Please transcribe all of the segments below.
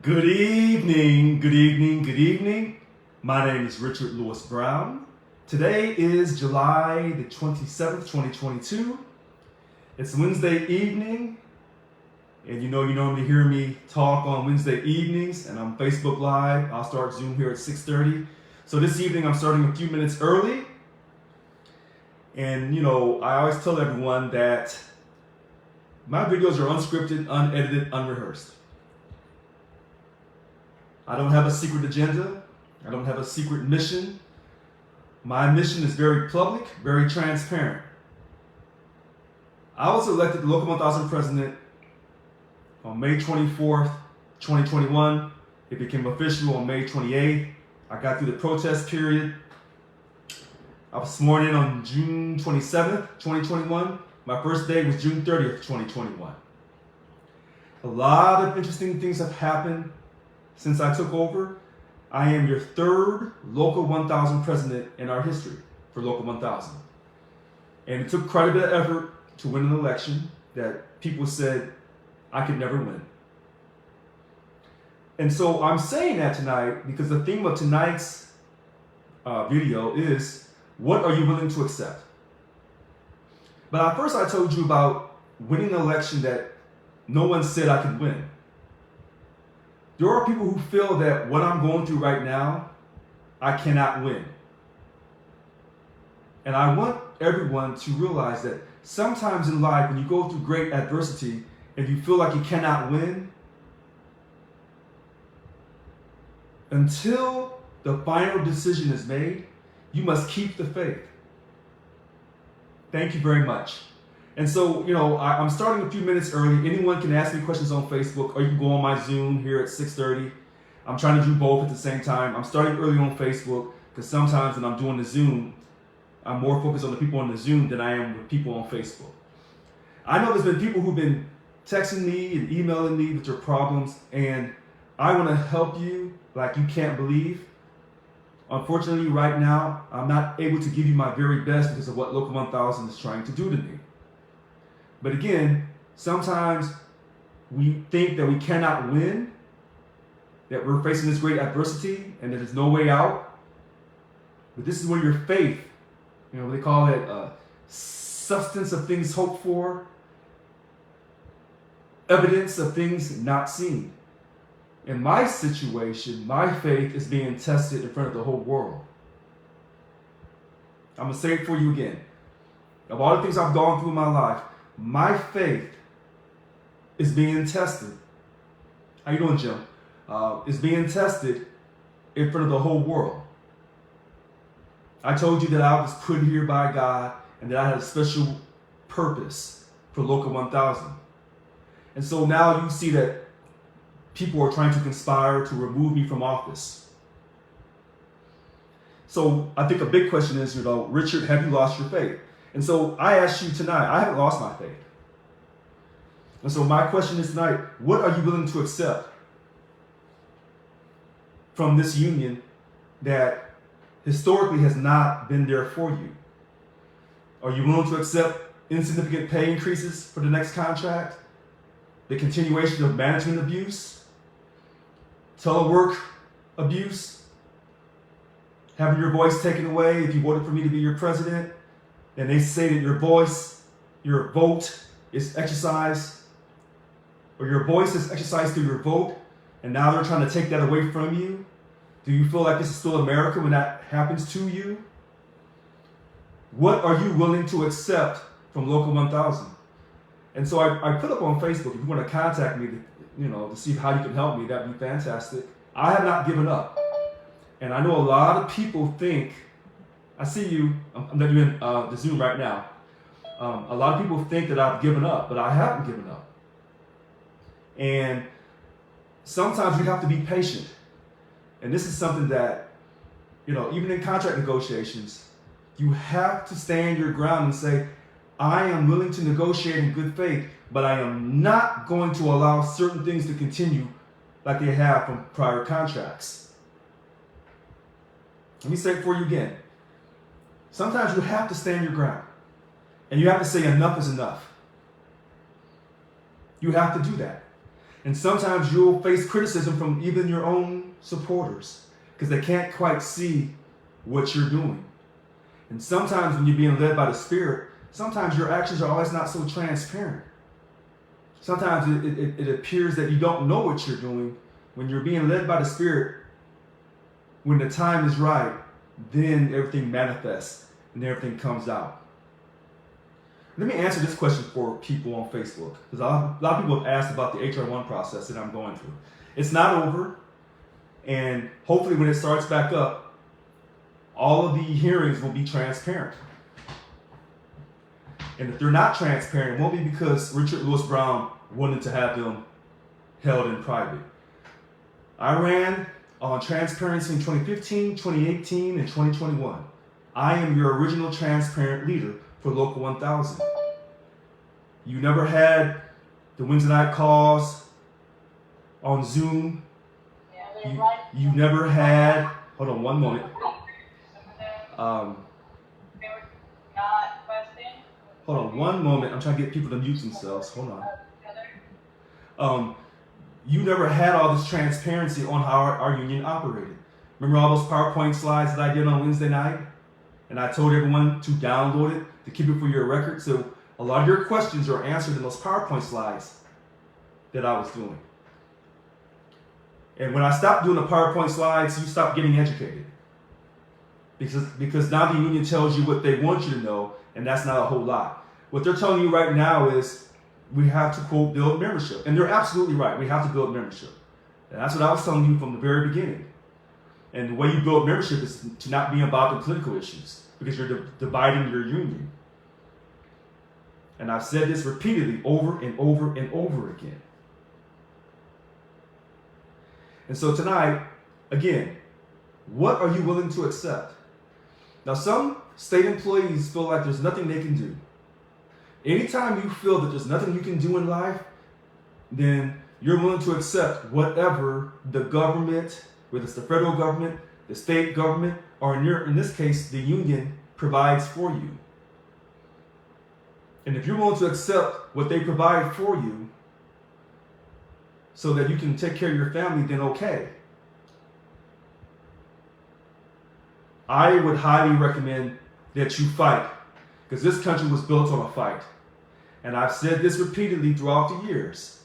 Good evening, good evening, good evening. My name is Richard Lewis Brown. Today is July the 27th, 2022. It's Wednesday evening, and you normally hear me talk on Wednesday evenings, and I'm Facebook Live. I'll start Zoom here at 6:30. So this evening I'm starting a few minutes early. And I always tell everyone that my videos are unscripted, unedited, unrehearsed. I don't have a secret agenda. I don't have a secret mission. My mission is very public, very transparent. I was elected the Local 1000 president on May 24th, 2021. It became official on May 28th. I got through the protest period. I was sworn in on June 27th, 2021. My first day was June 30th, 2021. A lot of interesting things have happened since I took over. I am your third Local 1000 president in our history for Local 1000. And it took quite a bit of effort to win an election that people said I could never win. And so I'm saying that tonight because the theme of tonight's video is, what are you willing to accept? But at first I told you about winning an election that no one said I could win. There are people who feel that what I'm going through right now, I cannot win. And I want everyone to realize that sometimes in life, when you go through great adversity and you feel like you cannot win, until the final decision is made, you must keep the faith. Thank you very much. And so, I'm starting a few minutes early. Anyone can ask me questions on Facebook, or you can go on my Zoom here at 6:30. I'm trying to do both at the same time. I'm starting early on Facebook because sometimes when I'm doing the Zoom, I'm more focused on the people on the Zoom than I am with people on Facebook. I know there's been people who've been texting me and emailing me with their problems, and I want to help you like you can't believe. Unfortunately, right now, I'm not able to give you my very best because of what Local 1000 is trying to do to me. But again, sometimes we think that we cannot win, that we're facing this great adversity and that there's no way out. But this is where your faith, they call it substance of things hoped for, evidence of things not seen. In my situation, my faith is being tested in front of the whole world. I'm going to say it for you again. Of all the things I've gone through in my life, my faith is being tested. How you doing, Jim? Is being tested in front of the whole world. I told you that I was put here by God and that I had a special purpose for Local 1000. And so now you see that people are trying to conspire to remove me from office. So I think a big question is, Richard, have you lost your faith? And so I ask you tonight, I haven't lost my faith. And so my question is tonight, what are you willing to accept from this union that historically has not been there for you? Are you willing to accept insignificant pay increases for the next contract? The continuation of management abuse? Telework abuse? Having your voice taken away if you voted for me to be your president? And they say that your vote is exercised, or your voice is exercised through your vote, and now they're trying to take that away from you. Do you feel like this is still America when that happens to you? What are you willing to accept from Local 1000? And so I put up on Facebook, if you want to contact me, to see how you can help me, that'd be fantastic. I have not given up. And I know a lot of people think, I see you, I'm letting you in the Zoom right now. A lot of people think that I've given up, but I haven't given up. And sometimes you have to be patient. And this is something that, even in contract negotiations, you have to stand your ground and say, I am willing to negotiate in good faith, but I am not going to allow certain things to continue like they have from prior contracts. Let me say it for you again. Sometimes you have to stand your ground. And you have to say enough is enough. You have to do that. And sometimes you'll face criticism from even your own supporters because they can't quite see what you're doing. And sometimes when you're being led by the Spirit, sometimes your actions are always not so transparent. Sometimes it appears that you don't know what you're doing. When you're being led by the Spirit, when the time is right, then everything manifests and everything comes out. Let me answer this question for people on Facebook, because a lot of people have asked about the HR1 process that I'm going through. It's not over, and hopefully when it starts back up, all of the hearings will be transparent. And if they're not transparent, it won't be because Richard Lewis Brown wanted to have them held in private. I ran on transparency in 2015, 2018, and 2021. I am your original transparent leader for Local 1000. You never had the Wednesday night calls on Zoom. You never had, hold on one moment. Hold on one moment. I'm trying to get people to mute themselves. Hold on. You never had all this transparency on how our union operated. Remember all those PowerPoint slides that I did on Wednesday night? And I told everyone to download it, to keep it for your record. So a lot of your questions are answered in those PowerPoint slides that I was doing. And when I stopped doing the PowerPoint slides, you stopped getting educated. Because now the union tells you what they want you to know, and that's not a whole lot. What they're telling you right now is we have to, quote, build membership. And they're absolutely right. We have to build membership. And that's what I was telling you from the very beginning. And the way you build membership is to not be about the political issues, because you're dividing your union. And I've said this repeatedly over and over and over again. And so tonight, again, what are you willing to accept? Now, some state employees feel like there's nothing they can do. Anytime you feel that there's nothing you can do in life, then you're willing to accept whatever the government, whether it's the federal government, the state government, or in this case, the union provides for you. And if you're willing to accept what they provide for you so that you can take care of your family, then okay. I would highly recommend that you fight, because this country was built on a fight. And I've said this repeatedly throughout the years.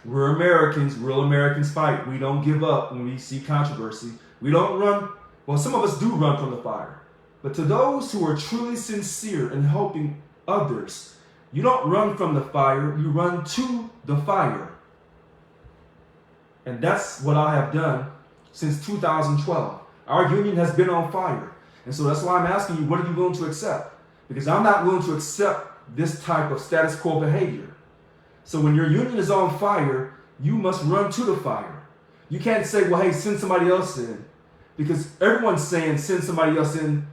We're Americans, real Americans fight. We don't give up when we see controversy. We don't run, well, some of us do run from the fire. But to those who are truly sincere in helping others, you don't run from the fire, you run to the fire. And that's what I have done since 2012. Our union has been on fire. And so that's why I'm asking you, what are you willing to accept? Because I'm not willing to accept this type of status quo behavior. So when your union is on fire, you must run to the fire. You can't say, well, hey, send somebody else in. Because everyone's saying send somebody else in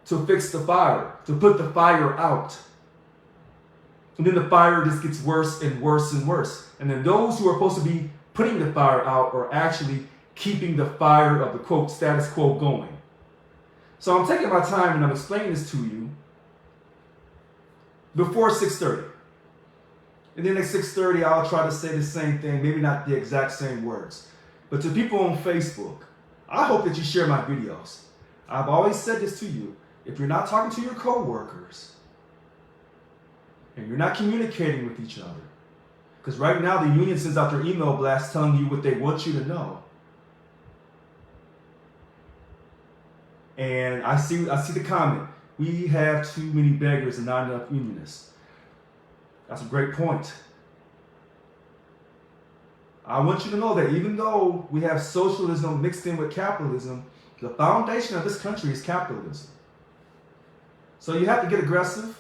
to fix the fire, to put the fire out. And then the fire just gets worse and worse and worse. And then those who are supposed to be putting the fire out are actually keeping the fire of the, quote, status quo going. So I'm taking my time and I'm explaining this to you before 6:30. And then at 6:30, I'll try to say the same thing, maybe not the exact same words. But to people on Facebook, I hope that you share my videos. I've always said this to you. If you're not talking to your coworkers and you're not communicating with each other, because right now the union sends out their email blasts telling you what they want you to know. And I see the comment, we have too many beggars and not enough unionists. That's a great point. I want you to know that even though we have socialism mixed in with capitalism, the foundation of this country is capitalism. So you have to get aggressive,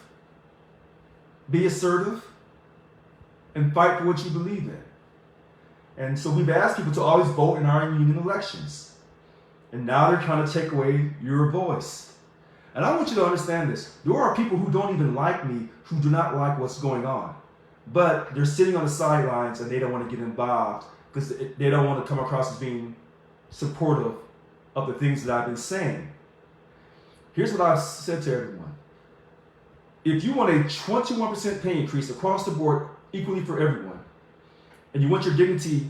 be assertive, and fight for what you believe in. And so we've asked people to always vote in our union elections. And now they're trying to take away your voice. And I want you to understand this. There are people who don't even like me, who do not like what's going on. But they're sitting on the sidelines and they don't want to get involved because they don't want to come across as being supportive of the things that I've been saying. Here's what I've said to everyone. If you want a 21% pay increase across the board equally for everyone, and you want your dignity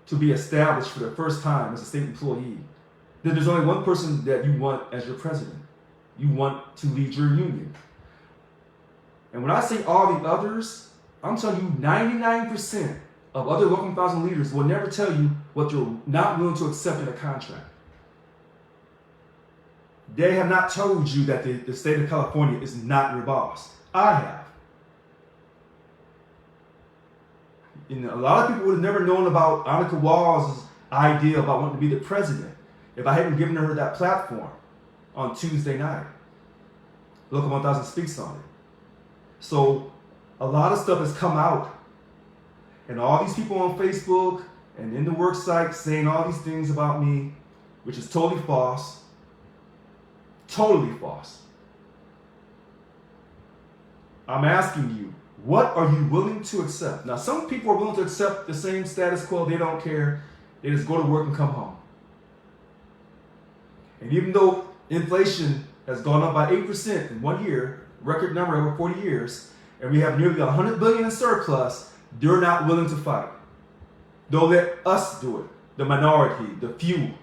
to be established for the first time as a state employee, then there's only one person that you want as your president. You want to lead your union. And when I say all the others, I'm telling you 99% of other local 1,000 leaders will never tell you what they're not willing to accept in a contract. They have not told you that the state of California is not your boss. I have. And a lot of people would have never known about Annika Wall's idea about wanting to be the president if I hadn't given her that platform on Tuesday night. Local 1000 speaks on it. So a lot of stuff has come out, and all these people on Facebook and in the work site saying all these things about me, which is totally false. Totally false. I'm asking you, what are you willing to accept? Now, some people are willing to accept the same status quo. They don't care. They just go to work and come home. And even though inflation has gone up by 8% in 1 year, record number over 40 years, and we have nearly $100 billion in surplus, they're not willing to fight. They'll let us do it, the minority, the few.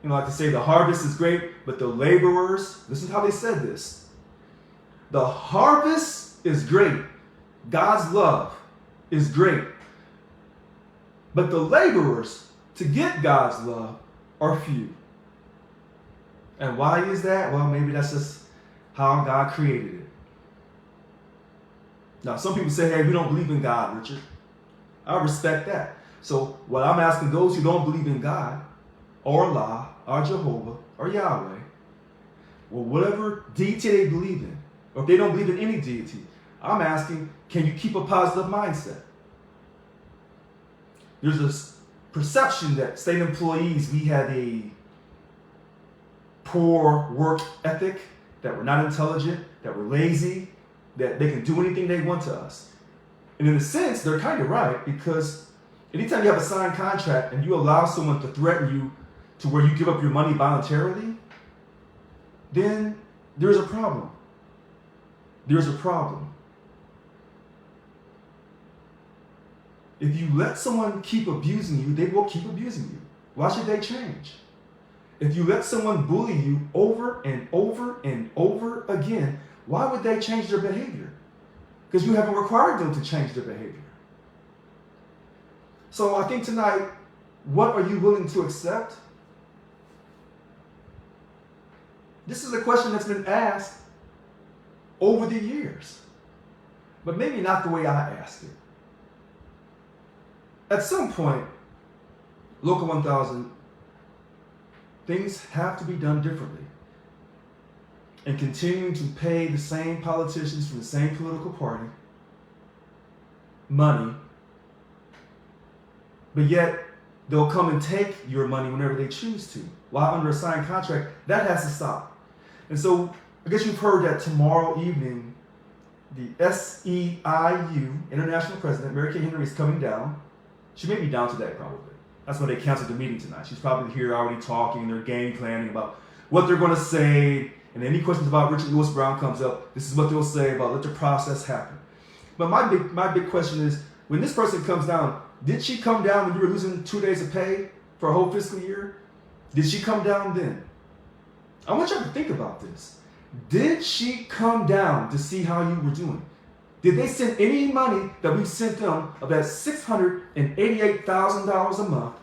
You know, like to say the harvest is great, but the laborers, this is how they said this. The harvest is great. God's love is great. But the laborers to get God's love are few. And why is that? Well, maybe that's just how God created it. Now, some people say, hey, we don't believe in God, Richard. I respect that. So what I'm asking those who don't believe in God, or Allah, or Jehovah, or Yahweh, well, whatever deity they believe in, or if they don't believe in any deity, I'm asking, can you keep a positive mindset? There's this perception that state employees, we have a poor work ethic, that we're not intelligent, that we're lazy, that they can do anything they want to us. And in a sense, they're kind of right, because anytime you have a signed contract and you allow someone to threaten you to where you give up your money voluntarily, then there's a problem. There's a problem. If you let someone keep abusing you, they will keep abusing you. Why should they change? If you let someone bully you over and over and over again, why would they change their behavior? Because you haven't required them to change their behavior. So I think tonight, what are you willing to accept? This is a question that's been asked over the years, but maybe not the way I asked it. At some point, Local 1000, things have to be done differently. And continuing to pay the same politicians from the same political party money, but yet they'll come and take your money whenever they choose to, while under a signed contract, that has to stop. And so I guess you've heard that tomorrow evening, the SEIU International President, Mary Kay Henry, is coming down. She may be down today, probably. That's why they canceled the meeting tonight. She's probably here already talking, they're game planning about what they're going to say. And any questions about Richard Lewis Brown comes up, this is what they'll say about let the process happen. But my big question is, when this person comes down, did she come down when you were losing 2 days of pay for a whole fiscal year? Did she come down then? I want you to think about this. Did she come down to see how you were doing? Did they send any money that we sent them of that $688,000 a month?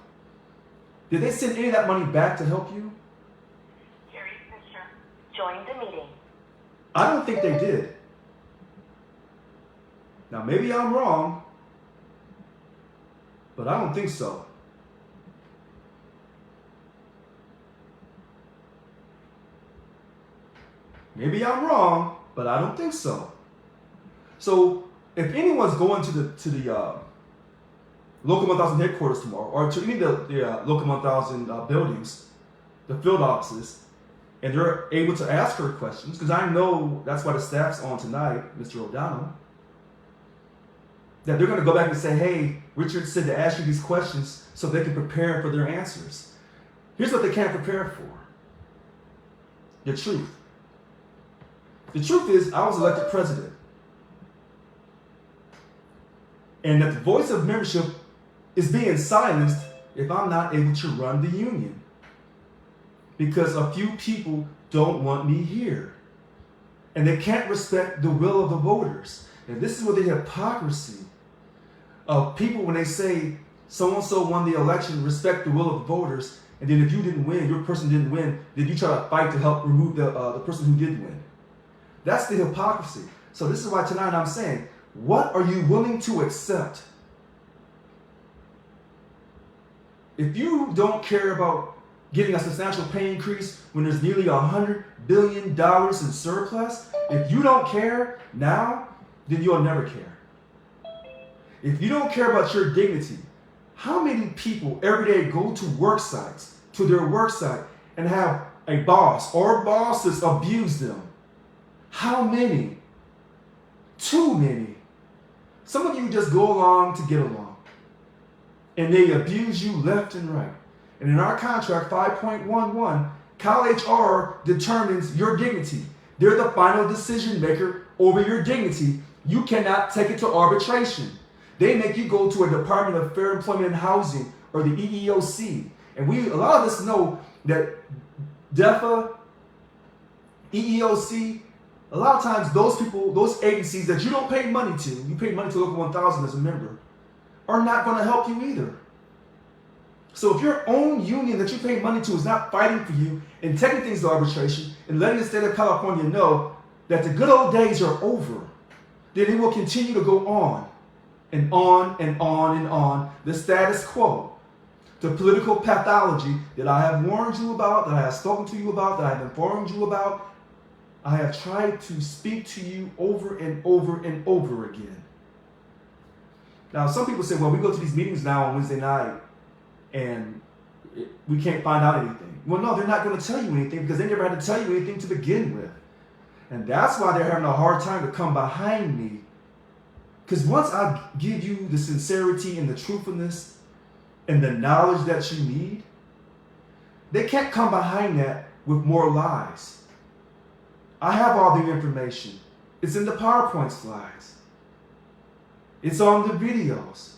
Did they send any of that money back to help you? Join the meeting. I don't think they did. Now, maybe I'm wrong, but I don't think so. Maybe I'm wrong, but I don't think so. So, if anyone's going to the Local 1000 headquarters tomorrow, or to any of the Local 1000 buildings, the field offices, and they're able to ask her questions, because I know that's why the staff's on tonight, Mr. O'Donnell, that they're going to go back and say, hey, Richard said to ask you these questions so they can prepare for their answers. Here's what they can't prepare for. The truth. The truth is, I was elected president. and that the voice of membership is being silenced if I'm not able to run the union. Because a few people don't want me here. And they can't respect the will of the voters. And this is where the hypocrisy of people, when they say so-and-so won the election, respect the will of the voters, and then if you didn't win, your person didn't win, then you try to fight to help remove the person who did win. That's the hypocrisy. So this is why tonight I'm saying, what are you willing to accept? If you don't care about getting a substantial pay increase when there's nearly $100 billion in surplus, if you don't care now, then you'll never care. If you don't care about your dignity, how many people every day go to work sites, to their work site, and have a boss or bosses abuse them? How many? Too many. Some of you just go along to get along, and they abuse you left and right. And in our contract 5.11, CalHR determines your dignity. They're the final decision maker over your dignity. You cannot take it to arbitration. They make you go to a Department of Fair Employment and Housing, or the EEOC. And a lot of us know that DEFA, EEOC, a lot of times those people, those agencies that you don't pay money to, you pay money to Local 1000 as a member, are not going to help you either. So if your own union that you pay money to is not fighting for you and taking things to arbitration and letting the state of California know that the good old days are over, then it will continue to go on and on and on and on, the status quo. The political pathology that I have warned you about, that I have spoken to you about, that I have informed you about, I have tried to speak to you over and over and over again. Now, some people say, well, we go to these meetings now on Wednesday night and we can't find out anything. Well, no, they're not going to tell you anything because they never had to tell you anything to begin with. And that's why they're having a hard time to come behind me. Because once I give you the sincerity and the truthfulness and the knowledge that you need, they can't come behind that with more lies. I have all the information. It's in the PowerPoint slides. It's on the videos.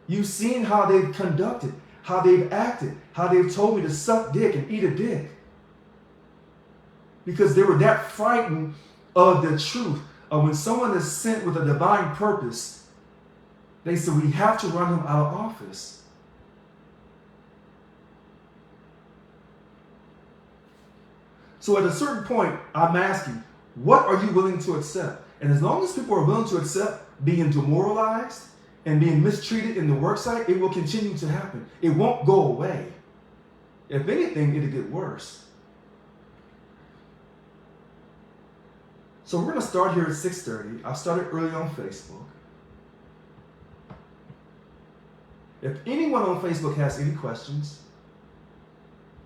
You've seen how they've conducted, how they've acted, how they've told me to suck dick and eat a dick. Because they were that frightened of the truth. Of when someone is sent with a divine purpose, they said, we have to run him out of office. So at a certain point, I'm asking, what are you willing to accept? And as long as people are willing to accept being demoralized and being mistreated in the worksite, it will continue to happen. It won't go away. If anything, it'll get worse. So we're going to start here at 6:30. I started early on Facebook. If anyone on Facebook has any questions,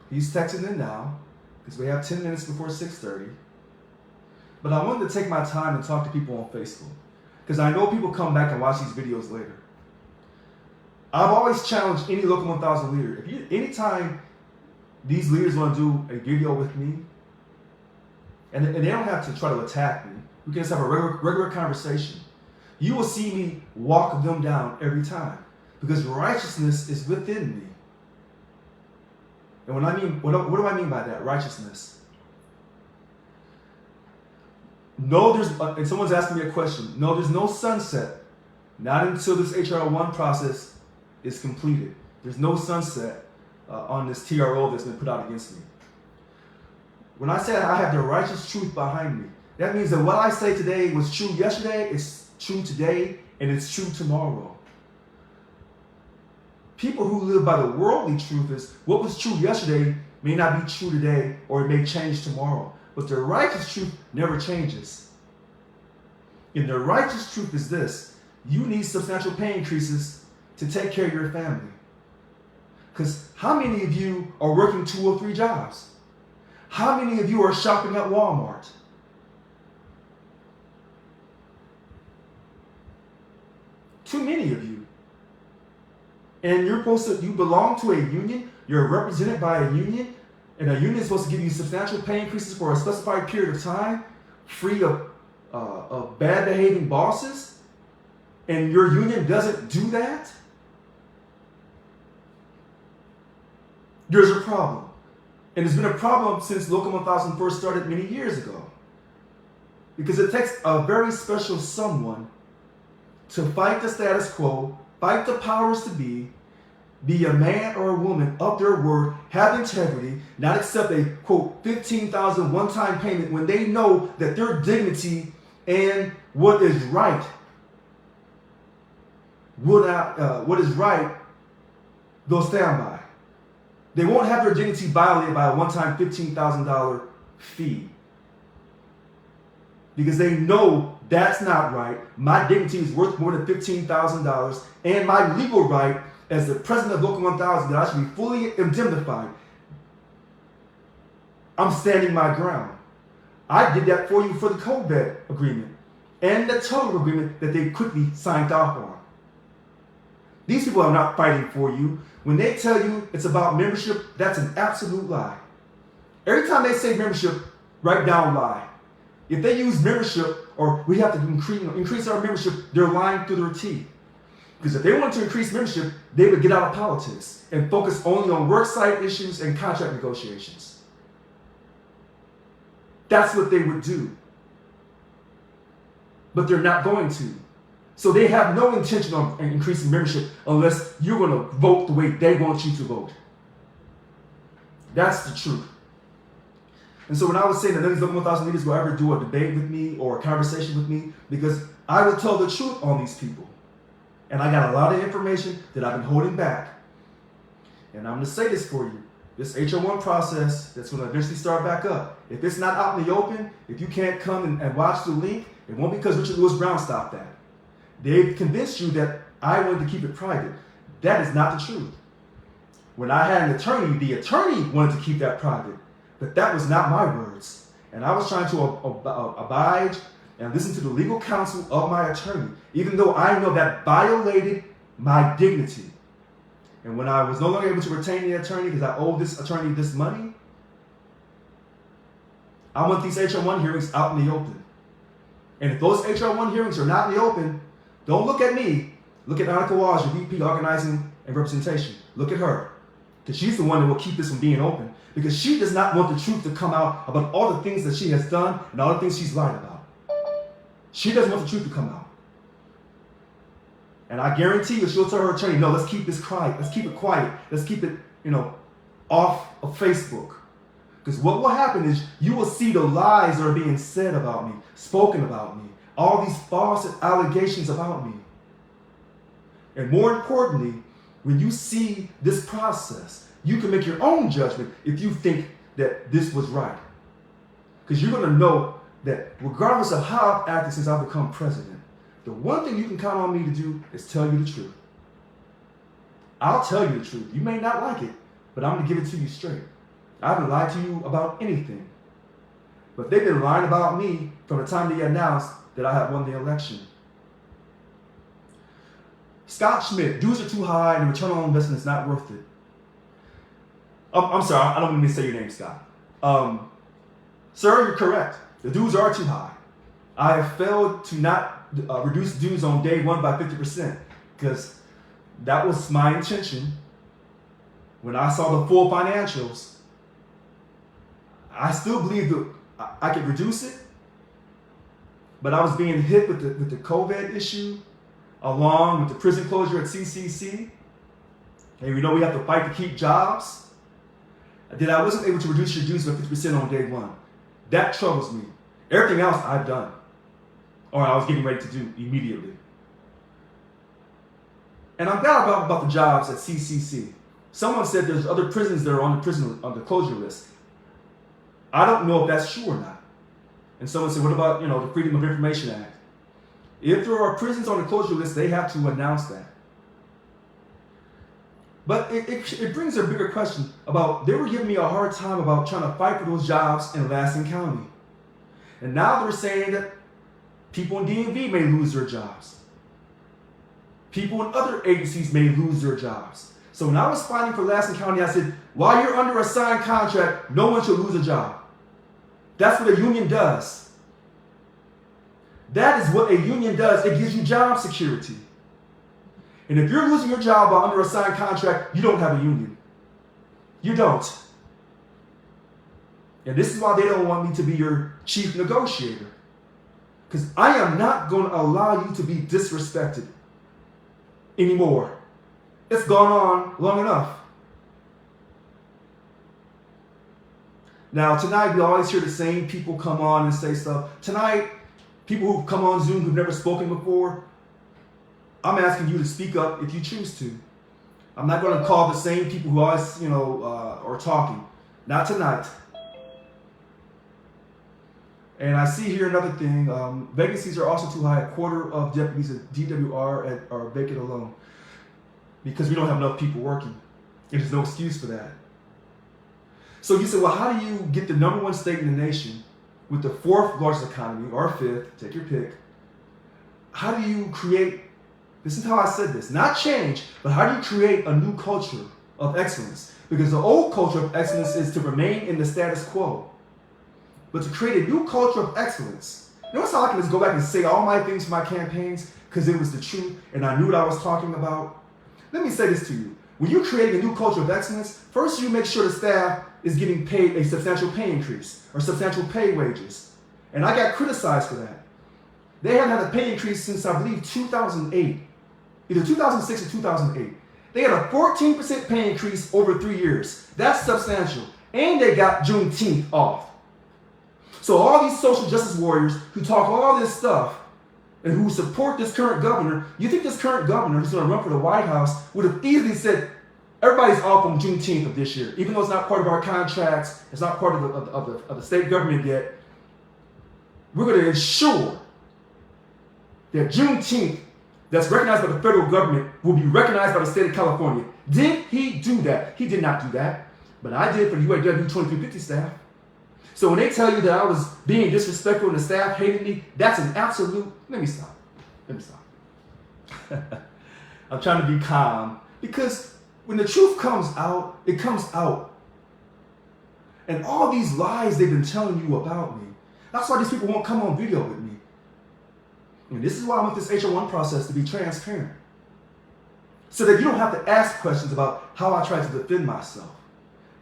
he's texting in now because we have 10 minutes before 6:30. But I wanted to take my time and talk to people on Facebook because I know people come back and watch these videos later. I've always challenged any Local 1000 leader. Anytime these leaders want to do a video with me, and they don't have to try to attack me. We can just have a regular conversation. You will see me walk them down every time because righteousness is within me. And what do I mean by that? Righteousness. No, and someone's asking me a question. No, there's no sunset. Not until this HR1 process is completed. There's no sunset on this TRO that's been put out against me. When I say I have the righteous truth behind me, that means that what I say today was true yesterday, it's true today, and it's true tomorrow. People who live by the worldly truth is what was true yesterday may not be true today, or it may change tomorrow. But the righteous truth never changes. And the righteous truth is this: you need substantial pay increases to take care of your family. Because how many of you are working 2 or 3 jobs? How many of you are shopping at Walmart? Too many of you. And you belong to a union, you're represented by a union, and a union is supposed to give you substantial pay increases for a specified period of time, free of bad behaving bosses. and your union doesn't do that, there's a problem. And it's been a problem since Local 1000 first started many years ago. Because it takes a very special someone to fight the status quo, fight the powers to be a man or a woman of their word, have integrity, not accept a, quote, $15,000 one-time payment when they know that their dignity and what is right, they'll stand by. They won't have their dignity violated by a one-time $15,000 fee. Because they know that's not right. My dignity is worth more than $15,000, and my legal right as the president of Local 1000 that I should be fully indemnified. I'm standing my ground. I did that for you for the COVID agreement and the Telework agreement that they quickly signed off on. These people are not fighting for you. When they tell you it's about membership, that's an absolute lie. Every time they say membership, write down lie. If they use membership or we have to increase our membership, they're lying through their teeth. Because if they wanted to increase membership, they would get out of politics and focus only on worksite issues and contract negotiations. That's what they would do. But they're not going to. So they have no intention of increasing membership unless you're going to vote the way they want you to vote. That's the truth. And so when I was saying that none of these Local 1000 leaders will ever do a debate with me or a conversation with me, because I will tell the truth on these people. And I got a lot of information that I've been holding back. And I'm going to say this for you. This HO1 process that's going to eventually start back up. If it's not out in the open, if you can't come and watch the link, it won't be because Richard Lewis Brown stopped that. They've convinced you that I wanted to keep it private. That is not the truth. When I had an attorney, the attorney wanted to keep that private. But that was not my words. And I was trying to abide and listen to the legal counsel of my attorney, even though I know that violated my dignity. And when I was no longer able to retain the attorney because I owe this attorney this money, I want these HR1 hearings out in the open. And if those HR1 hearings are not in the open, don't look at me. Look at Annika Walsh, your VP Organizing and Representation. Look at her. Because she's the one that will keep this from being open. Because she does not want the truth to come out about all the things that she has done and all the things she's lied about. She doesn't want the truth to come out. And I guarantee you, she'll tell her attorney, no, let's keep this quiet. Let's keep it quiet. Let's keep it, off of Facebook. Because what will happen is you will see the lies that are being said about me, spoken about me, all these false allegations about me. And more importantly, when you see this process, you can make your own judgment if you think that this was right. Because you're going to know that regardless of how I've acted since I've become president, the one thing you can count on me to do is tell you the truth. I'll tell you the truth. You may not like it, but I'm going to give it to you straight. I haven't lied to you about anything. But they've been lying about me from the time they announced that I had won the election. Scott Schmidt, dues are too high and the return on investment is not worth it. I'm sorry, I don't mean to say your name, Scott. Sir, you're correct. The dues are too high. I have failed to not reduce dues on day one by 50% because that was my intention. When I saw the full financials, I still believe that I could reduce it, but I was being hit with the COVID issue, along with the prison closure at CCC. And we know we have to fight to keep jobs. That I wasn't able to reduce your dues by 50% on day one. That troubles me. Everything else I've done, or I was getting ready to do immediately. And I'm glad about the jobs at CCC. Someone said there's other prisons that are on the closure list. I don't know if that's true or not. And someone said, what about the Freedom of Information Act? If there are prisons on the closure list, they have to announce that. But it brings a bigger question about, they were giving me a hard time about trying to fight for those jobs in Lansing County. And now they're saying that people in DMV may lose their jobs. People in other agencies may lose their jobs. So when I was fighting for Lansing County, I said, while you're under a signed contract, no one should lose a job. That's what a union does. That is what a union does. It gives you job security. And if you're losing your job under a signed contract, you don't have a union. You don't. And this is why they don't want me to be your chief negotiator. Because I am not going to allow you to be disrespected anymore. It's gone on long enough. Now, tonight, we always hear the same people come on and say stuff. Tonight, people who come on Zoom who've never spoken before, I'm asking you to speak up if you choose to. I'm not going to call the same people who always, are talking. Not tonight. And I see here another thing. Vacancies are also too high. A quarter of deputies at DWR are vacant alone because we don't have enough people working. And there's no excuse for that. So you say, well, how do you get the number one state in the nation with the fourth largest economy, or fifth, take your pick? How do you create, this is how I said this, not change, but how do you create a new culture of excellence? Because the old culture of excellence is to remain in the status quo. But to create a new culture of excellence, notice how I can just go back and say all my things for my campaigns because it was the truth and I knew what I was talking about. Let me say this to you. When you create a new culture of excellence, first you make sure the staff is getting paid a substantial pay increase or substantial pay wages. And I got criticized for that. They haven't had a pay increase since, I believe, 2008. Either 2006 or 2008. They had a 14% pay increase over 3 years. That's substantial. And they got Juneteenth off. So all these social justice warriors who talk all this stuff and who support this current governor, you think this current governor who's going to run for the White House would have easily said, everybody's off on Juneteenth of this year, even though it's not part of our contracts, it's not part of the state government yet. We're going to ensure that Juneteenth, that's recognized by the federal government, will be recognized by the state of California. Did he do that? He did not do that. But I did for the UAW 2350 staff. So when they tell you that I was being disrespectful and the staff hated me, that's an absolute, let me stop. I'm trying to be calm because when the truth comes out, it comes out. And all these lies they've been telling you about me, that's why these people won't come on video with me. And this is why I want this HR1 process to be transparent. So that you don't have to ask questions about how I tried to defend myself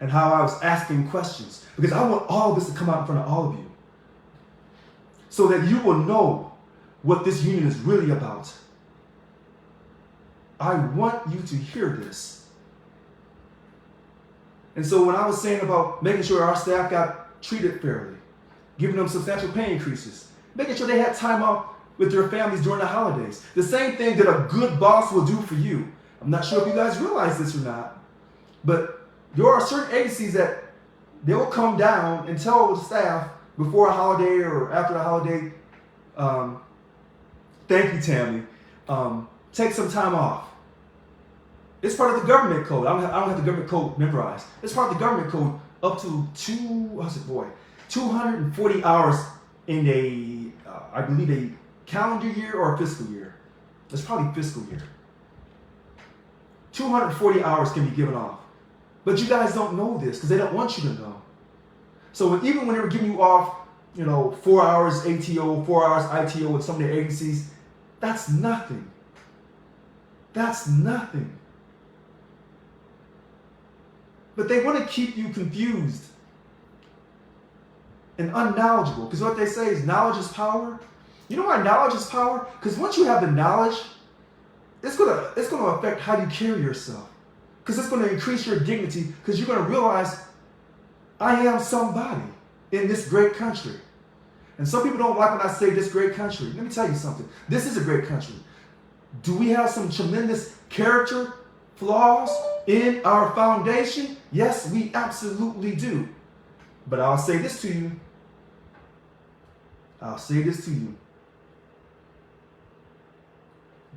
and how I was asking questions. Because I want all of this to come out in front of all of you. So that you will know what this union is really about. I want you to hear this. And so when I was saying about making sure our staff got treated fairly, giving them substantial pay increases, making sure they had time off with their families during the holidays, the same thing that a good boss will do for you. I'm not sure if you guys realize this or not, but there are certain agencies that they will come down and tell the staff before a holiday or after the holiday, thank you, Tammy, take some time off. It's part of the government code. I don't have the government code memorized. It's part of the government code up to 240 hours in I believe a calendar year or a fiscal year. It's probably fiscal year. 240 hours can be given off. But you guys don't know this because they don't want you to know. So even when they were giving you off, 4 hours ATO, 4 hours ITO with some of the agencies, that's nothing. That's nothing. But they want to keep you confused and unknowledgeable. Because what they say is knowledge is power. You know why knowledge is power? Because once you have the knowledge, it's gonna affect how you carry yourself. Because it's going to increase your dignity. Because you're going to realize, I am somebody in this great country. And some people don't like when I say this great country. Let me tell you something. This is a great country. Do we have some tremendous character flaws in our foundation? Yes, we absolutely do. But I'll say this to you.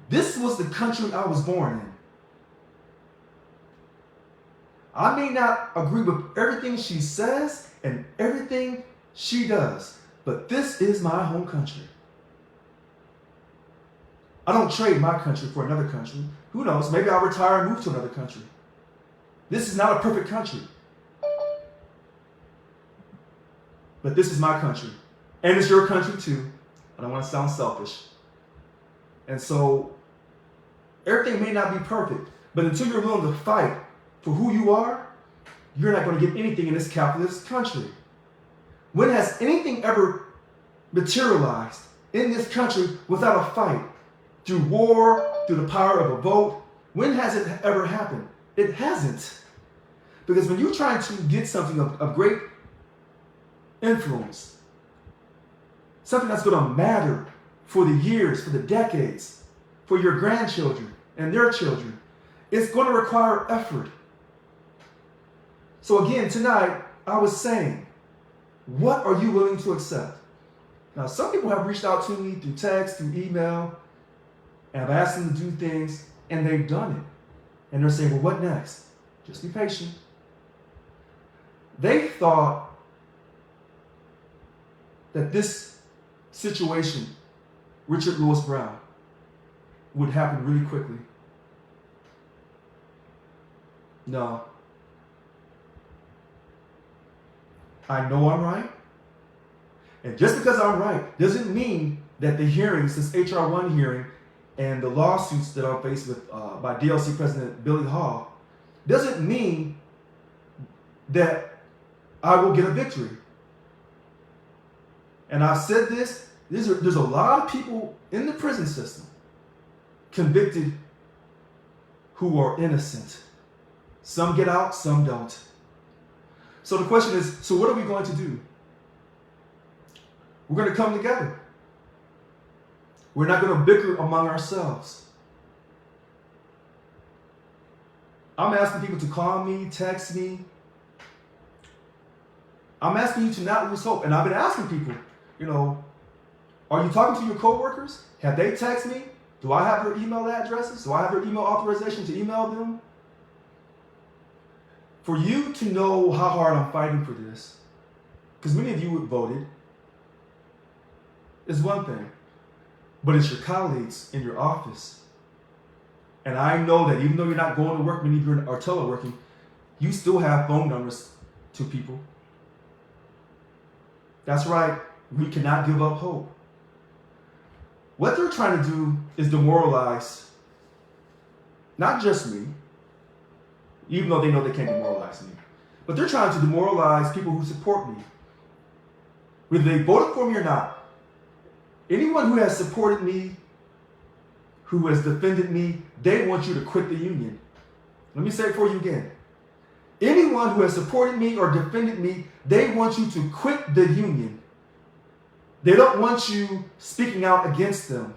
This was the country I was born in. I may not agree with everything she says and everything she does, but this is my home country. I don't trade my country for another country. Who knows? Maybe I'll retire and move to another country. This is not a perfect country. But this is my country. And it's your country too. I don't want to sound selfish. And so everything may not be perfect, but until you're willing to fight for who you are, you're not going to get anything in this capitalist country. When has anything ever materialized in this country without a fight? Through war, through the power of a vote? When has it ever happened? It hasn't. Because when you're trying to get something of great influence, something that's going to matter for the years, for the decades, for your grandchildren and their children, it's going to require effort. So again, tonight, I was saying, what are you willing to accept? Now, some people have reached out to me through text, through email, and I've asked them to do things, and they've done it. And they're saying, well, what next? Just be patient. They thought that this situation, Richard Louis Brown, would happen really quickly. No. I know I'm right. And just because I'm right doesn't mean that the hearings, this HR 1 hearing, and the lawsuits that I'm faced with by DLC President Billy Hall, doesn't mean that I will get a victory. And I've said this, there's a lot of people in the prison system convicted who are innocent. Some get out, some don't. So the question is, so what are we going to do? We're going to come together. We're not going to bicker among ourselves. I'm asking people to call me, text me. I'm asking you to not lose hope. And I've been asking people, are you talking to your coworkers? Have they texted me? Do I have their email addresses? Do I have their email authorization to email them? For you to know how hard I'm fighting for this, because many of you voted, is one thing. But it's your colleagues in your office. And I know that even though you're not going to work, many of you are teleworking, you still have phone numbers to people. That's right. We cannot give up hope. What they're trying to do is demoralize not just me, even though they know they can't demoralize me, but they're trying to demoralize people who support me. Whether they voted for me or not, anyone who has supported me, who has defended me, they want you to quit the union. Let me say it for you again. Anyone who has supported me or defended me, they want you to quit the union. They don't want you speaking out against them.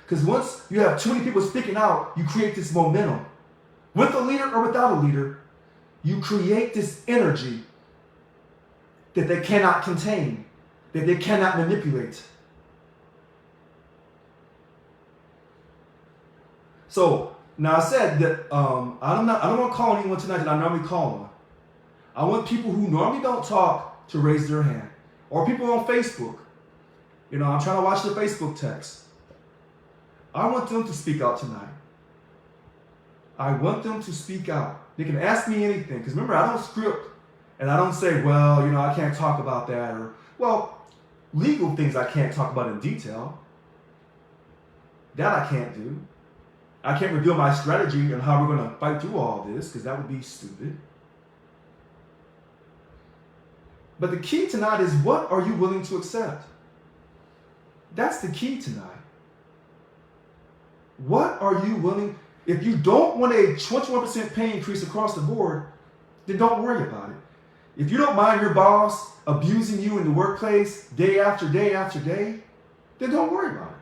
Because once you have too many people speaking out, you create this momentum. With a leader or without a leader, you create this energy that they cannot contain, that they cannot manipulate. So now I said that I don't want to call anyone tonight that I normally call on. I want people who normally don't talk to raise their hand, or people on Facebook. I'm trying to watch the Facebook text. I want them to speak out tonight. I want them to speak out. They can ask me anything, because remember, I don't script, and I don't say, well, I can't talk about that, or, well, legal things I can't talk about in detail. That I can't do. I can't reveal my strategy and how we're going to fight through all this, because that would be stupid. But the key tonight is, what are you willing to accept? That's the key tonight. What are you willing? If you don't want a 21% pay increase across the board, then don't worry about it. If you don't mind your boss abusing you in the workplace day after day after day, then don't worry about it.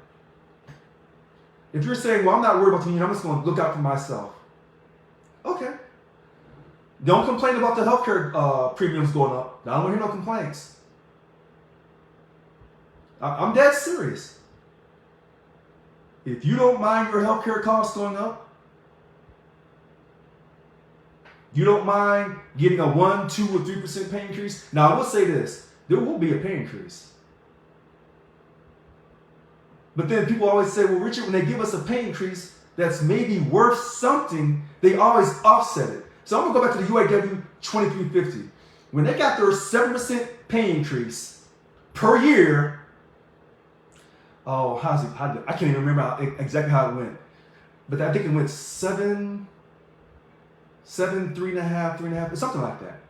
If you're saying, well, I'm not worried about the union, I'm just going to look out for myself. Okay. Don't complain about the healthcare premiums going up. I don't want to hear no complaints. I'm dead serious. If you don't mind your healthcare costs going up, you don't mind getting a 1, 2, or 3% pay increase. Now, I will say this. There will be a pay increase. But then people always say, well, Richard, when they give us a pay increase that's maybe worth something, they always offset it. So I'm going to go back to the UAW 2350. When they got their 7% pay increase per year, Oh, I can't even remember exactly how it went. But I think it went 7, 3.5, something like that.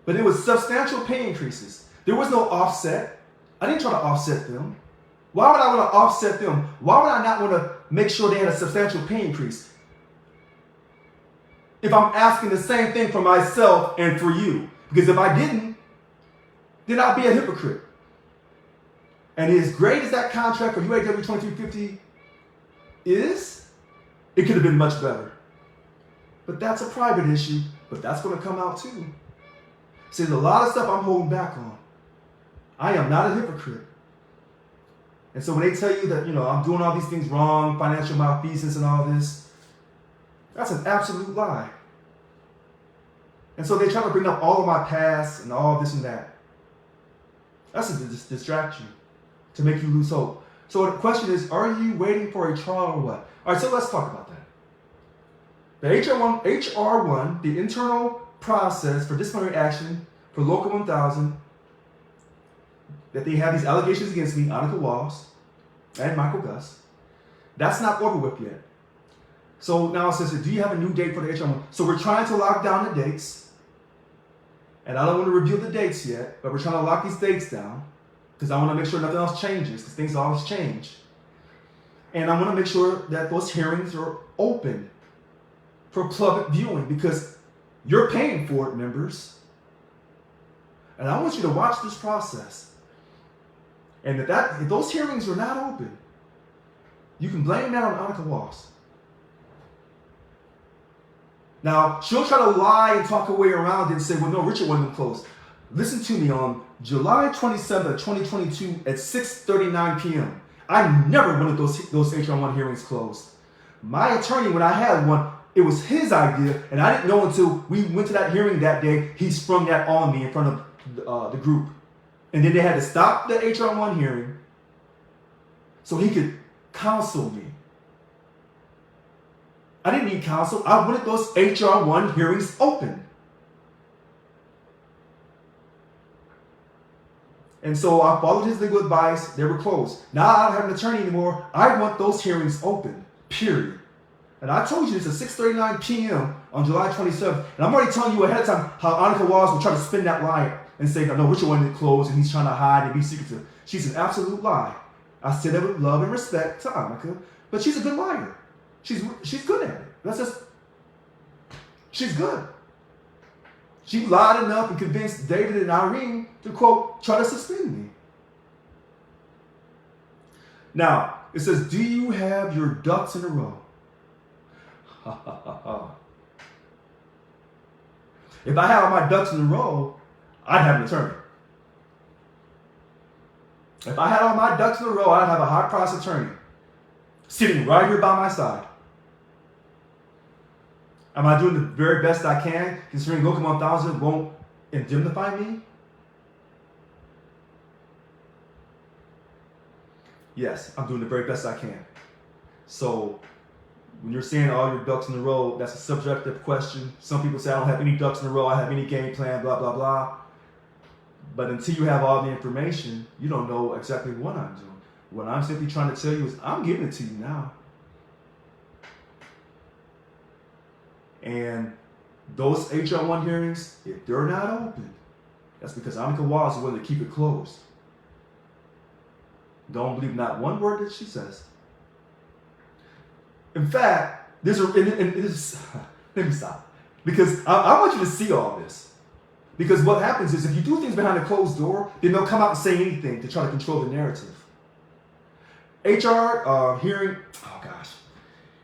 But it was substantial pay increases. There was no offset. I didn't try to offset them. Why would I want to offset them? Why would I not want to make sure they had a substantial pay increase? If I'm asking the same thing for myself and for you. Because if I didn't, then I'd be a hypocrite. And as great as that contract for UAW 2350 is, it could have been much better. But that's a private issue, but that's going to come out too. See, there's a lot of stuff I'm holding back on. I am not a hypocrite. And so when they tell you that, I'm doing all these things wrong, financial malfeasance and all this, that's an absolute lie. And so they try to bring up all of my past and all this and that. That's a distraction to make you lose hope. So the question is, are you waiting for a trial or what? All right, so let's talk about that. The HR1, the internal process for disciplinary action for Local 1000, that they have these allegations against me, Annika Walls and Michael Gus, that's not over with yet. So now it says, do you have a new date for the HR1? So we're trying to lock down the dates. And I don't want to reveal the dates yet, but we're trying to lock these dates down because I want to make sure nothing else changes because things always change. And I want to make sure that those hearings are open for public viewing because you're paying for it, members. And I want you to watch this process. And if those hearings are not open, you can blame that on Annika Walls. Now, she'll try to lie and talk her way around it and say, well, no, Richard wasn't closed. Listen to me, on July 27th, 2022 at 6:39 p.m., I never wanted those HR1 hearings closed. My attorney, when I had one, it was his idea, and I didn't know until we went to that hearing that day, he sprung that on me in front of the group. And then they had to stop the HR1 hearing so he could counsel me. I didn't need counsel. I wanted those HR1 hearings open. And so I followed his legal advice. They were closed. Now I don't have an attorney anymore. I want those hearings open, period. And I told you this at 6:39 p.m. on July 27th. And I'm already telling you ahead of time how Annika Walls will try to spin that lie and say, no, Richard wanted it closed and he's trying to hide and be secretive. She's an absolute lie. I said that with love and respect to Annika, but she's a good liar. She's good at it. She's good. She lied enough and convinced David and Irene to, quote, try to suspend me. Now, it says, do you have your ducks in a row? If I had all my ducks in a row, I'd have an attorney. If I had all my ducks in a row, I'd have a high-priced attorney sitting right here by my side. Am I doing the very best I can, considering Local 1000 won't indemnify me? Yes, I'm doing the very best I can. So when you're saying all your ducks in a row, that's a subjective question. Some people say I don't have any ducks in a row, I have any game plan, blah, blah, blah. But until you have all the information, you don't know exactly what I'm doing. What I'm simply trying to tell you is I'm giving it to you now. And those HR1 hearings, if they're not open, that's because Annika Walls is willing to keep it closed. Don't believe not one word that she says. In fact, let me stop. Because I want you to see all this. Because what happens is if you do things behind a closed door, then they'll come out and say anything to try to control the narrative. Hearing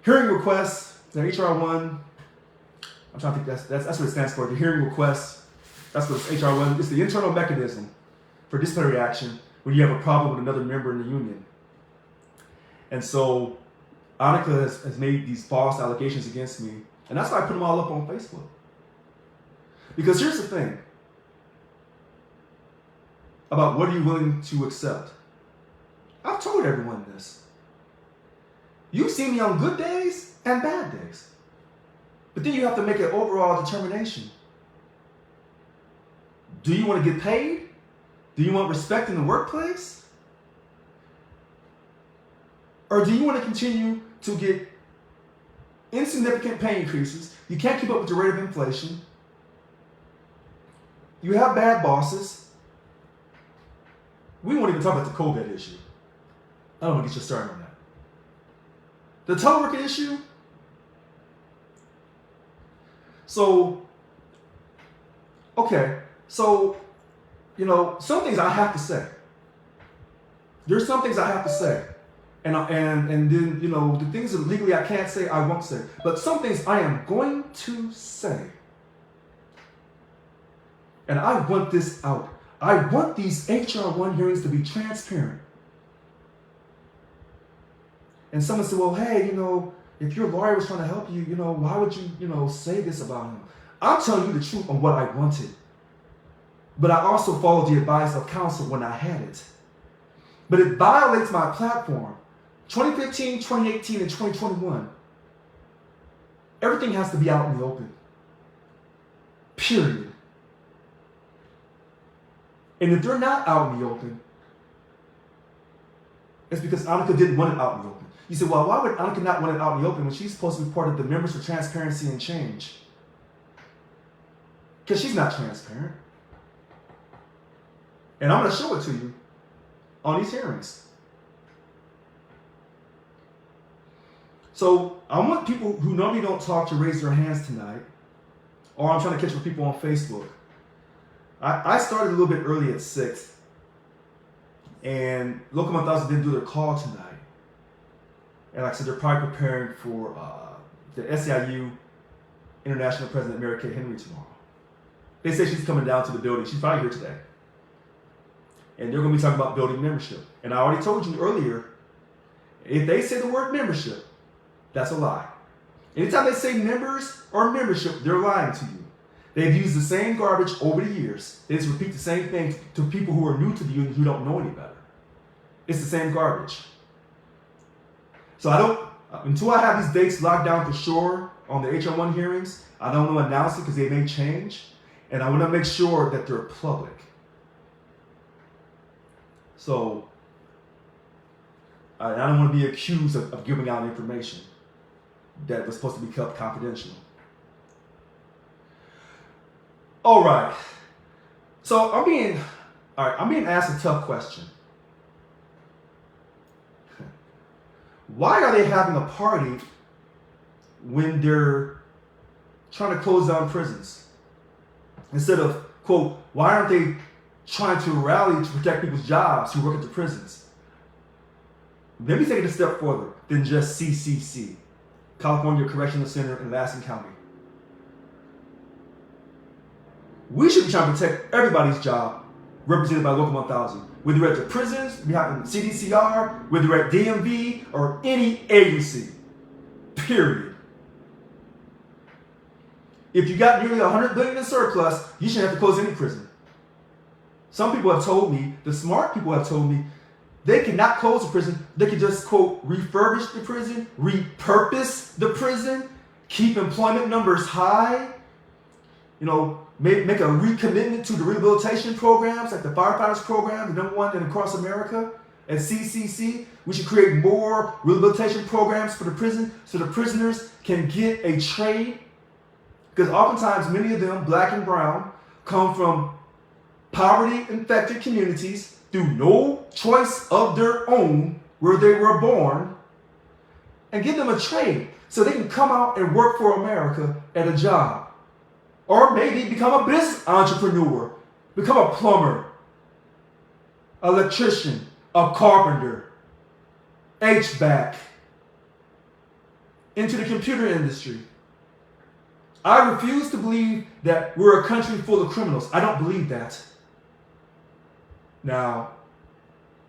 requests, the HR1, I'm trying to think that's what it stands for, the hearing request. That's what it's HR1. It's the internal mechanism for disciplinary action when you have a problem with another member in the union. And so Annika has made these false allegations against me, and that's why I put them all up on Facebook. Because here's the thing about what are you willing to accept. I've told everyone this. You've seen me on good days and bad days. But then you have to make an overall determination. Do you want to get paid? Do you want respect in the workplace? Or do you want to continue to get insignificant pay increases? You can't keep up with the rate of inflation. You have bad bosses. We won't even talk about the COVID issue. I don't want to get you started on that. The telework issue. So, okay. So, some things I have to say. There's some things I have to say. And then, the things that legally I can't say, I won't say. But some things I am going to say. And I want this out. I want these HR1 hearings to be transparent. And someone said, well, hey, if your lawyer was trying to help you, why would you, say this about him? I'm telling you the truth on what I wanted. But I also followed the advice of counsel when I had it. But it violates my platform. 2015, 2018, and 2021. Everything has to be out in the open. Period. And if they're not out in the open, it's because Annika didn't want it out in the open. You say, well, why would Annika not want it out in the open when she's supposed to be part of the Members for Transparency and Change? Because she's not transparent. And I'm going to show it to you on these hearings. So I want people who normally don't talk to raise their hands tonight, or I'm trying to catch up with people on Facebook. I started a little bit early at 6, and Local 1000 didn't do their call tonight. And like I said, they're probably preparing for the SEIU International President Mary Kay Henry tomorrow. They say she's coming down to the building. She's probably here today. And they're going to be talking about building membership. And I already told you earlier, if they say the word membership, that's a lie. Anytime they say members or membership, they're lying to you. They've used the same garbage over the years. They just repeat the same thing to people who are new to the union who don't know any better. It's the same garbage. So until I have these dates locked down for sure on the HR1 hearings, I don't want to announce it because they may change. And I want to make sure that they're public. So I don't want to be accused of giving out information that was supposed to be kept confidential. All right. So I'm being asked a tough question. Why are they having a party when they're trying to close down prisons? Instead of, quote, why aren't they trying to rally to protect people's jobs who work at the prisons? Let me take it a step further than just CCC, California Correctional Center in Lassen County. We should be trying to protect everybody's job represented by Local 1000. Whether you're at the prisons, behind CDCR, whether you're at DMV, or any agency. Period. If you got nearly $100 billion in surplus, you shouldn't have to close any prison. Some people have told me, the smart people have told me, they cannot close the prison. They can just, quote, refurbish the prison, repurpose the prison, keep employment numbers high, make a recommitment to the rehabilitation programs, like the firefighters program, the #1 across America. At CCC, we should create more rehabilitation programs for the prison so the prisoners can get a trade. Because oftentimes, many of them, black and brown, come from poverty-infected communities through no choice of their own where they were born, and give them a trade so they can come out and work for America at a job. Or maybe become a business entrepreneur, become a plumber, electrician, a carpenter, HVAC, into the computer industry. I refuse to believe that we're a country full of criminals. I don't believe that. Now,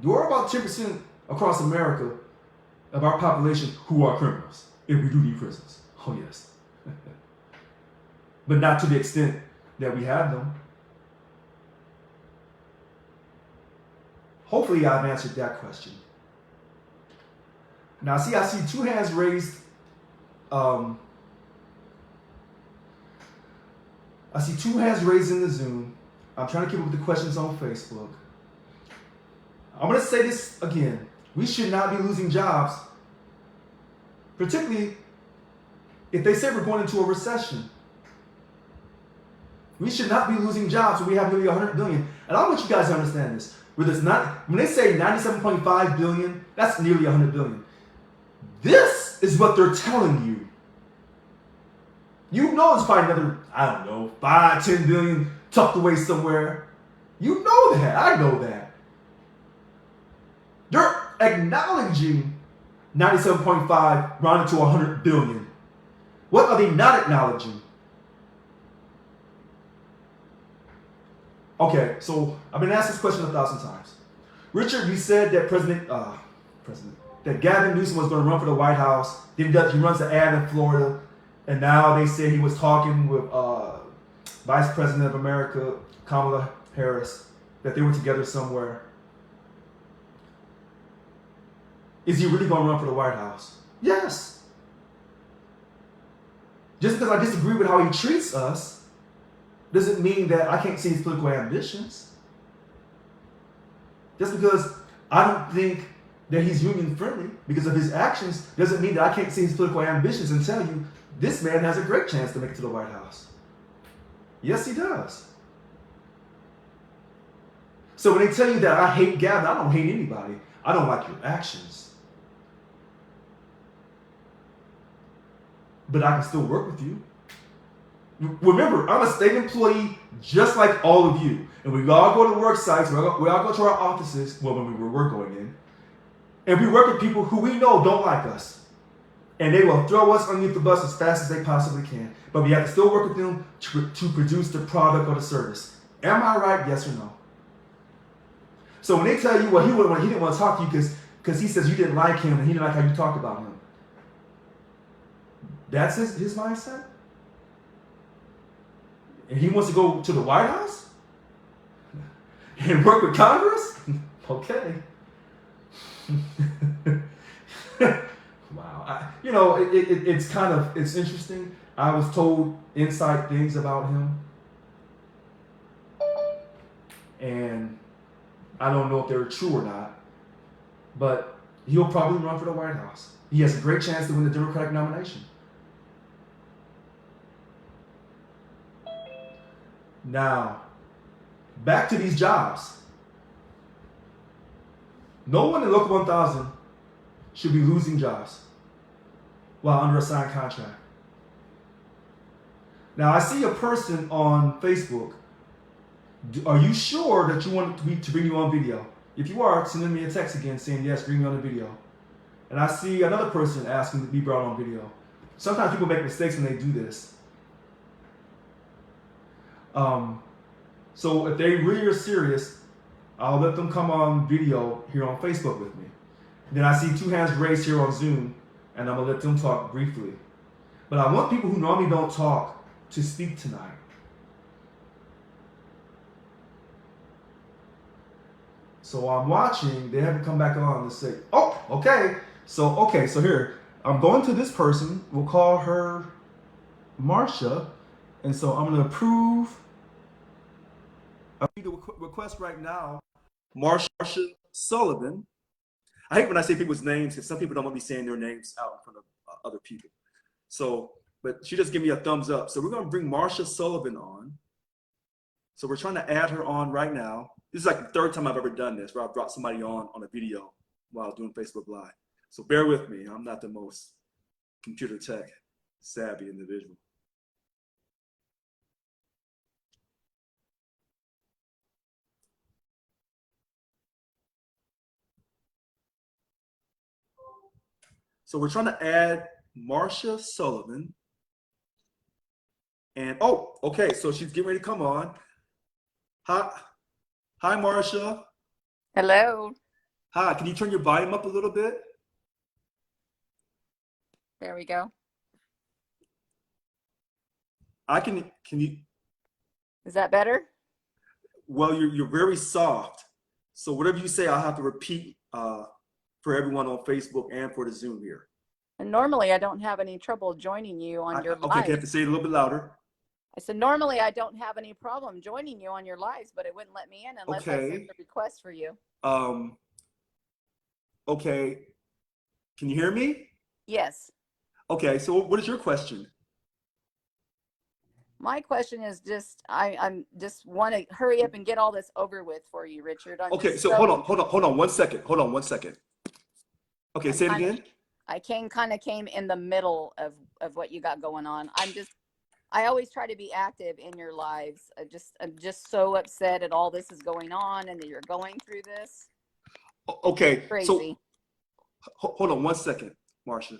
there are about 10% across America of our population who are criminals, if we do need prisons. Oh, yes. But not to the extent that we have them. Hopefully I've answered that question. Now, I see 2 hands raised. I see 2 hands raised in the Zoom. I'm trying to keep up with the questions on Facebook. I'm going to say this again. We should not be losing jobs, particularly if they say we're going into a recession. We should not be losing jobs when we have nearly 100 billion. And I want you guys to understand this. When they say 97.5 billion, that's nearly 100 billion. This is what they're telling you. You know it's probably another, I don't know, 5, 10 billion tucked away somewhere. You know that. I know that. They're acknowledging 97.5 rounded to 100 billion. What are they not acknowledging? Okay, so I've been asked this question 1,000 times. Richard, you said that that Gavin Newsom was going to run for the White House. Then he runs an ad in Florida, and now they said he was talking with Vice President of America, Kamala Harris, that they were together somewhere. Is he really going to run for the White House? Yes. Just because I disagree with how he treats us doesn't mean that I can't see his political ambitions. Just because I don't think that he's union friendly because of his actions doesn't mean that I can't see his political ambitions and tell you this man has a great chance to make it to the White House. Yes, he does. So when they tell you that I hate Gavin, I don't hate anybody. I don't like your actions. But I can still work with you. Remember, I'm a state employee just like all of you. And we all go to work sites, we all go to our offices, well, when we were going in, and we work with people who we know don't like us. And they will throw us underneath the bus as fast as they possibly can. But we have to still work with them to produce the product or the service. Am I right? Yes or no? So when they tell you, well, he didn't want to talk to you because he says you didn't like him and he didn't like how you talked about him. That's his mindset? And he wants to go to the White House? And work with Congress? Okay. Wow. It's interesting. I was told inside things about him. And I don't know if they're true or not. But he'll probably run for the White House. He has a great chance to win the Democratic nomination. Now, back to these jobs. No one in Local 1000 should be losing jobs while under a signed contract. Now, I see a person on Facebook. Are you sure that you want me to bring you on video? If you are, send me a text again saying, yes, bring me on the video. And I see another person asking to be brought on video. Sometimes people make mistakes when they do this. So if they really are serious, I'll let them come on video here on Facebook with me. Then I see 2 hands raised here on Zoom, and I'm going to let them talk briefly. But I want people who normally don't talk to speak tonight. So I'm watching, they haven't come back on to say, oh, okay. So here, I'm going to this person, we'll call her Marsha, and so I'm going to approve. I need a request right now, Marsha Sullivan. I hate when I say people's names because some people don't want me saying their names out in front of other people. So, but she just gave me a thumbs up. So we're going to bring Marsha Sullivan on. So we're trying to add her on right now. This is like the 3rd time I've ever done this, where I brought somebody on a video while doing Facebook Live. So bear with me. I'm not the most computer tech savvy individual. So we're trying to add Marsha Sullivan. And, oh, okay, so she's getting ready to come on. Hi, Marsha. Hello. Hi, can you turn your volume up a little bit? There we go. Can you? Is that better? Well, you're very soft. So whatever you say, I'll have to repeat for everyone on Facebook and for the Zoom here. And normally I don't have any trouble joining you on your live. Okay, you have to say it a little bit louder. I said, normally I don't have any problem joining you on your lives, but it wouldn't let me in unless I sent the request for you. Okay, can you hear me? Yes. Okay, so what is your question? My question is just, I'm just want to hurry up and get all this over with for you, Richard. I'm Okay, just so hold on, so, hold on, hold on 1 second. Hold on 1 second. Okay, I'm say it kind of, again. I came in the middle of what you got going on. I always try to be active in your lives. I'm just so upset at all this is going on and that you're going through this. Okay, so Crazy. hold on 1 second, Marsha.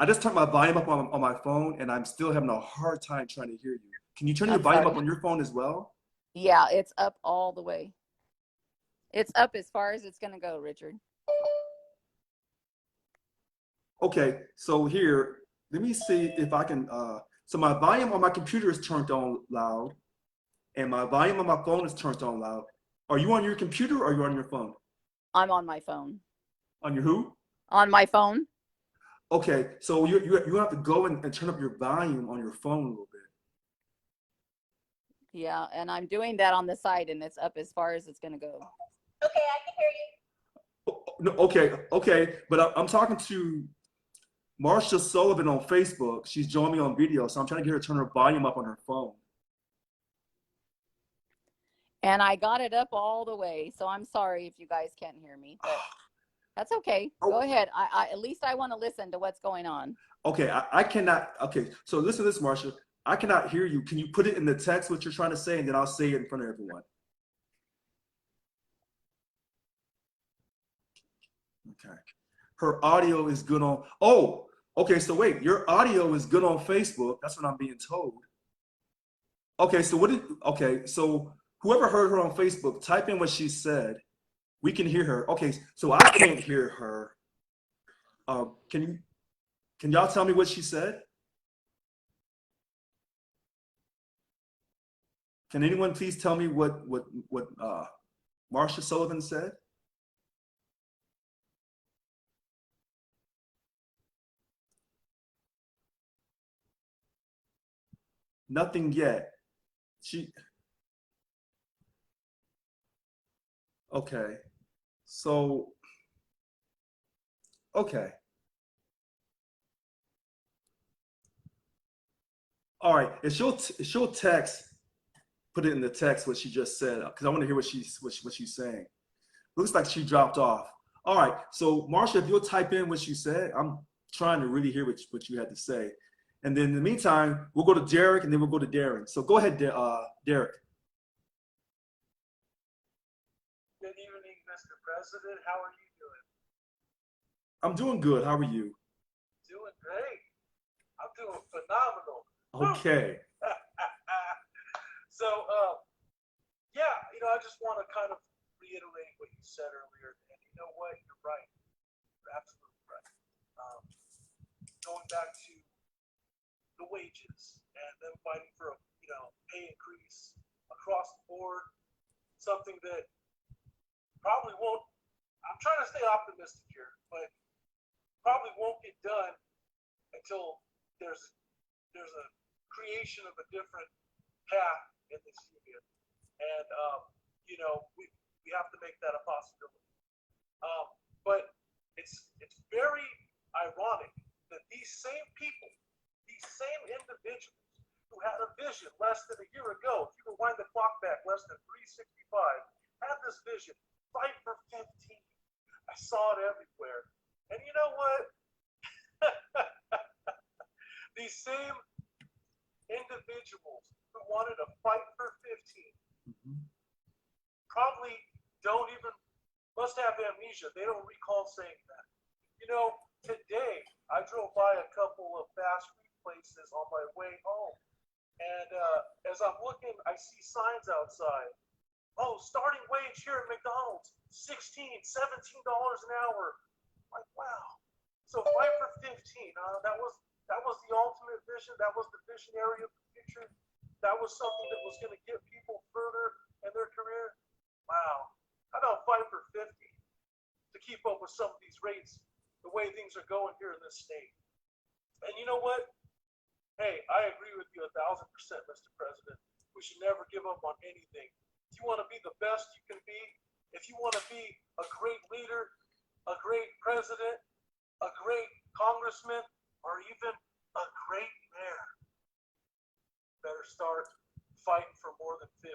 I just turned my volume up on my phone and I'm still having a hard time trying to hear you. Can you turn your I'm volume sorry. up on your phone as well? Yeah, it's up all the way. It's up as far as it's going to go, Richard. Okay, so here, let me see if I can, so my volume on my computer is turned on loud and my volume on my phone is turned on loud. Are you on your computer or are you on your phone? I'm on my phone. On your who? On my phone? Okay, so you have to go and turn up your volume on your phone a little bit. Yeah, and I'm doing that on the side and it's up as far as it's going to go. No, okay, okay, but I'm talking to Marsha Sullivan on Facebook. She's joined me on video, so I'm trying to get her to turn her volume up on her phone. And I got it up all the way. So I'm sorry if you guys can't hear me, but that's okay. Go Oh, ahead. I at least I want to listen to what's going on. okay, I cannot. Okay, so listen to this, Marsha. I cannot hear you. Can you put it in the text what you're trying to say, and then I'll say it in front of everyone. Okay. Her audio is good on. Oh, okay. So wait, your audio is good on Facebook. That's what I'm being told. Okay, so what did? Okay, so whoever heard her on Facebook, type in what she said. We can hear her. Okay, so I can't hear her. Can you? Can y'all tell me what she said? Can anyone please tell me what Marsha Sullivan said? Nothing yet. She. Okay. So. Okay. All right. If she'll text, put it in the text what she just said because I want to hear what she's saying. Looks like she dropped off. All right. So Marsha, if you'll type in what you said, I'm trying to really hear what you had to say. And then in the meantime, we'll go to Derek and then we'll go to Darren. So go ahead, Derek. Good evening, Mr. President. How are you doing? I'm doing good. How are you? Doing great. I'm doing phenomenal. Okay. So, yeah, I just want to kind of reiterate what you said earlier. And you know what? You're right. You're absolutely right. Um, Going back to the wages and them fighting for a pay increase across the board, something that probably won't. I'm trying to stay optimistic here, but probably won't get done until there's a creation of a different path in this union, and we have to make that a possibility. But it's very ironic that these same people, these same individuals who had a vision less than a year ago, if you rewind the clock back less than 365, had this vision, fight for 15. I saw it everywhere. And you know what? These same individuals who wanted to fight for 15 probably must have amnesia. They don't recall saying that. Today I drove by a couple of fast food places on my way home. And as I'm looking, I see signs outside. Oh, starting wage here at McDonald's, $16, $17 an hour. Like, wow. So fight for 15. That was the ultimate vision. That was the visionary of the future. That was something that was going to get people further in their career. Wow. How about fight for 50 to keep up with some of these rates, the way things are going here in this state? And you know what? Hey, I agree with you 1,000%, Mr. President. We should never give up on anything. If you want to be the best you can be, if you want to be a great leader, a great president, a great congressman, or even a great mayor, better start fighting for more than 15.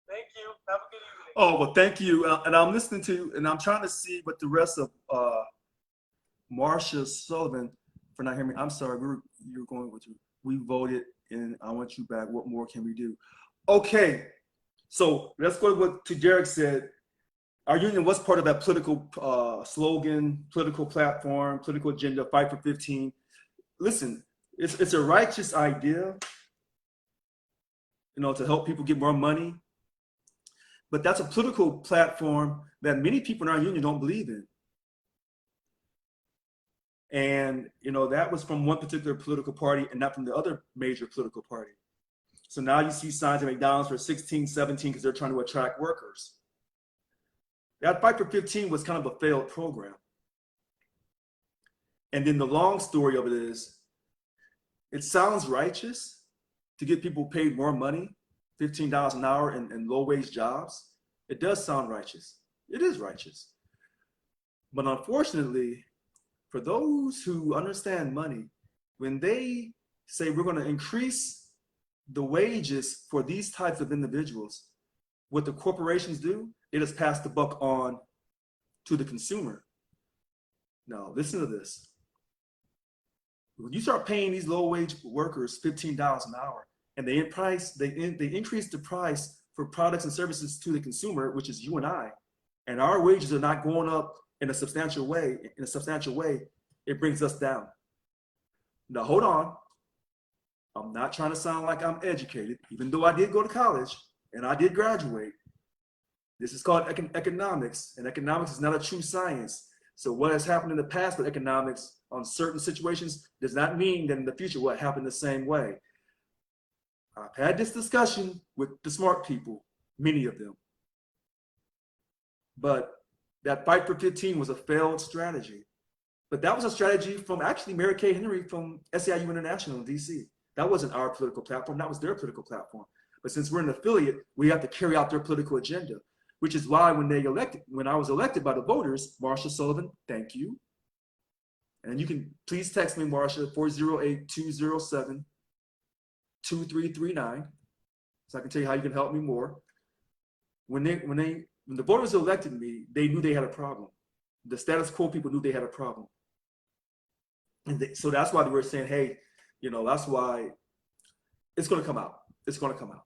Thank you. Have a good evening. Oh, well, thank you. And I'm listening to, and I'm trying to see what the rest of Marsha Sullivan, for not hearing me. I'm sorry, you were going with you. We voted, and I want you back. What more can we do? Okay, so let's go to what Derek said. Our union was part of that political slogan, political platform, political agenda, fight for 15. Listen, it's a righteous idea, to help people get more money. But that's a political platform that many people in our union don't believe in. And, that was from one particular political party and not from the other major political party. So now you see signs at McDonald's for 16, 17 because they're trying to attract workers. That Fight for 15 was kind of a failed program. And then the long story of it is, it sounds righteous to get people paid more money, $15 an hour in low-wage jobs. It does sound righteous. It is righteous. But unfortunately, for those who understand money, when they say we're going to increase the wages for these types of individuals, what the corporations do, they just pass the buck on to the consumer. Now, listen to this. When you start paying these low-wage workers $15 an hour, and they increase the price for products and services to the consumer, which is you and I, and our wages are not going up in a substantial way, it brings us down. Now, hold on. I'm not trying to sound like I'm educated, even though I did go to college and I did graduate. This is called economics, and economics is not a true science. So what has happened in the past with economics on certain situations does not mean that in the future will happen the same way. I've had this discussion with the smart people, many of them. But that Fight for 15 was a failed strategy. But that was a strategy from actually Mary Kay Henry from SEIU International in DC. That wasn't our political platform, that was their political platform. But since we're an affiliate, we have to carry out their political agenda, which is why when I was elected by the voters, Marsha Sullivan, thank you. And you can please text me, Marsha, 408-207-2339, so I can tell you how you can help me more. When the voters elected me, they knew they had a problem. The status quo people knew they had a problem. And so that's why they were saying, hey, that's why it's going to come out. It's going to come out.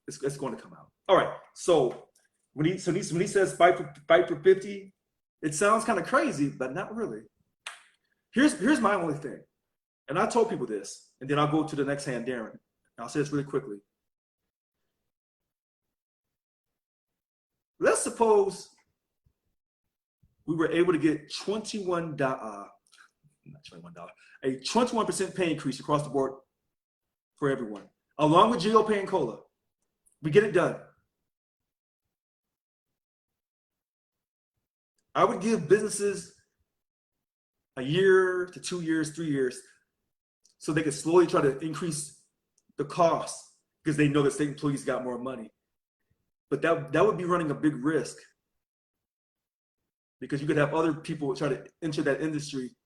It's going to come out. All right. So when he says fight for 50, it sounds kind of crazy, but not really. Here's my only thing. And I told people this, and then I'll go to the next hand, Darren. I'll say this really quickly. Let's suppose we were able to get a 21% pay increase across the board for everyone, along with GO pay and COLA. We get it done. I would give businesses a year to 2 years, 3 years, so they could slowly try to increase the cost because they know that state employees got more money. But that would be running a big risk, because you could have other people try to enter that industry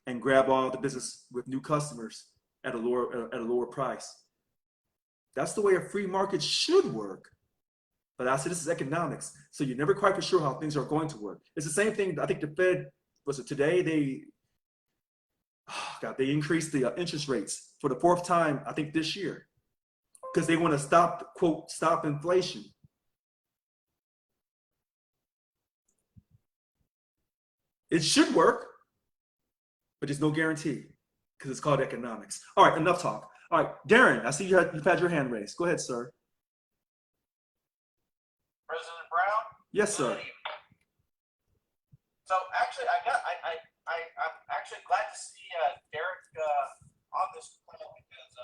and grab all the business with new customers at a lower price. That's the way a free market should work. But I said this is economics, so you're never quite for sure how things are going to work. It's the same thing. I think the Fed, was it today? They increased the interest rates for the 4th time, I think this year, because they want to stop inflation. It should work, but there's no guarantee because it's called economics. All right, enough talk. All right, Darren, I see you've had your hand raised. Go ahead, sir. President Brown? Yes, sir. So actually, I'm actually glad to see Derek on this call, because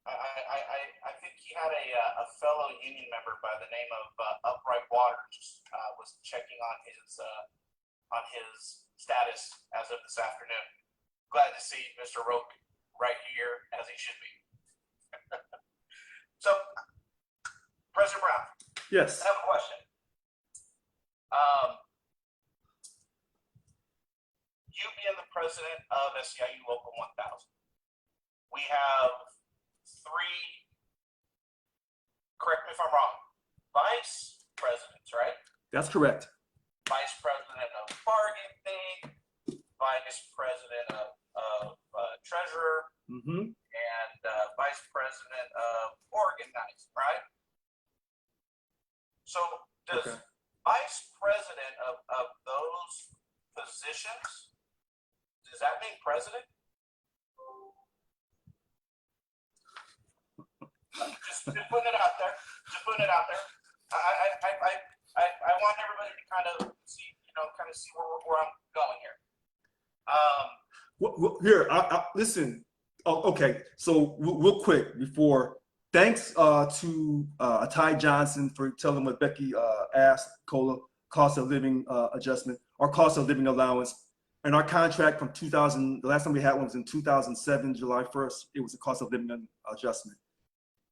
I think he had a fellow union member by the name of Upright Waters was checking on his status as of this afternoon. Glad to see Mr. Roque right here, as he should be. So, President Brown. Yes. I have a question. SEIU Local 1000. We have 3, correct me if I'm wrong, vice presidents, right? That's correct. Vice president of bargaining, vice president of treasurer, Mm-hmm. and vice president of organizing, right? So does Okay. vice president of those positions, does that mean president? Just putting it out there. Just putting it out there. I want everybody to kind of see, see where I'm going here. Well, here, listen. Oh, okay. So real quick before, thanks to Ty Johnson for telling what Becky asked, COLA, cost of living adjustment, or cost of living allowance. And our contract from 2000, the last time we had one was in 2007, July 1st. It was a cost of living adjustment.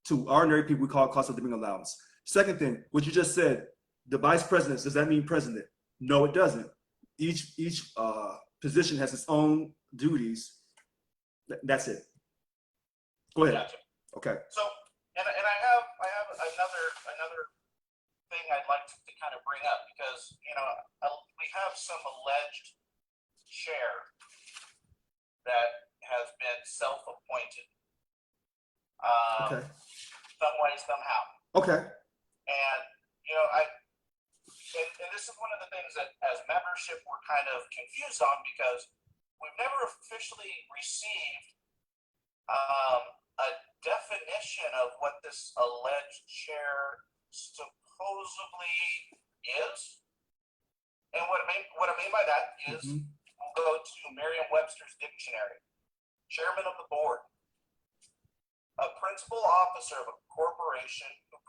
To ordinary people, we call it cost of living allowance. Second thing, what you just said, the vice presidents, does that mean president? No, it doesn't. Each position has its own duties. That's it. Go ahead. Gotcha. Okay. So, and I have another thing I'd like to kind of bring up because we have some alleged chair that has been self-appointed. Okay. Some way, somehow. Okay. And, and this is one of the things that as membership we're kind of confused on because we've never officially received a definition of what this alleged chair supposedly is. And what I mean by that is we'll go to Merriam-Webster's dictionary. Chairman of the board. A principal officer of a corporation who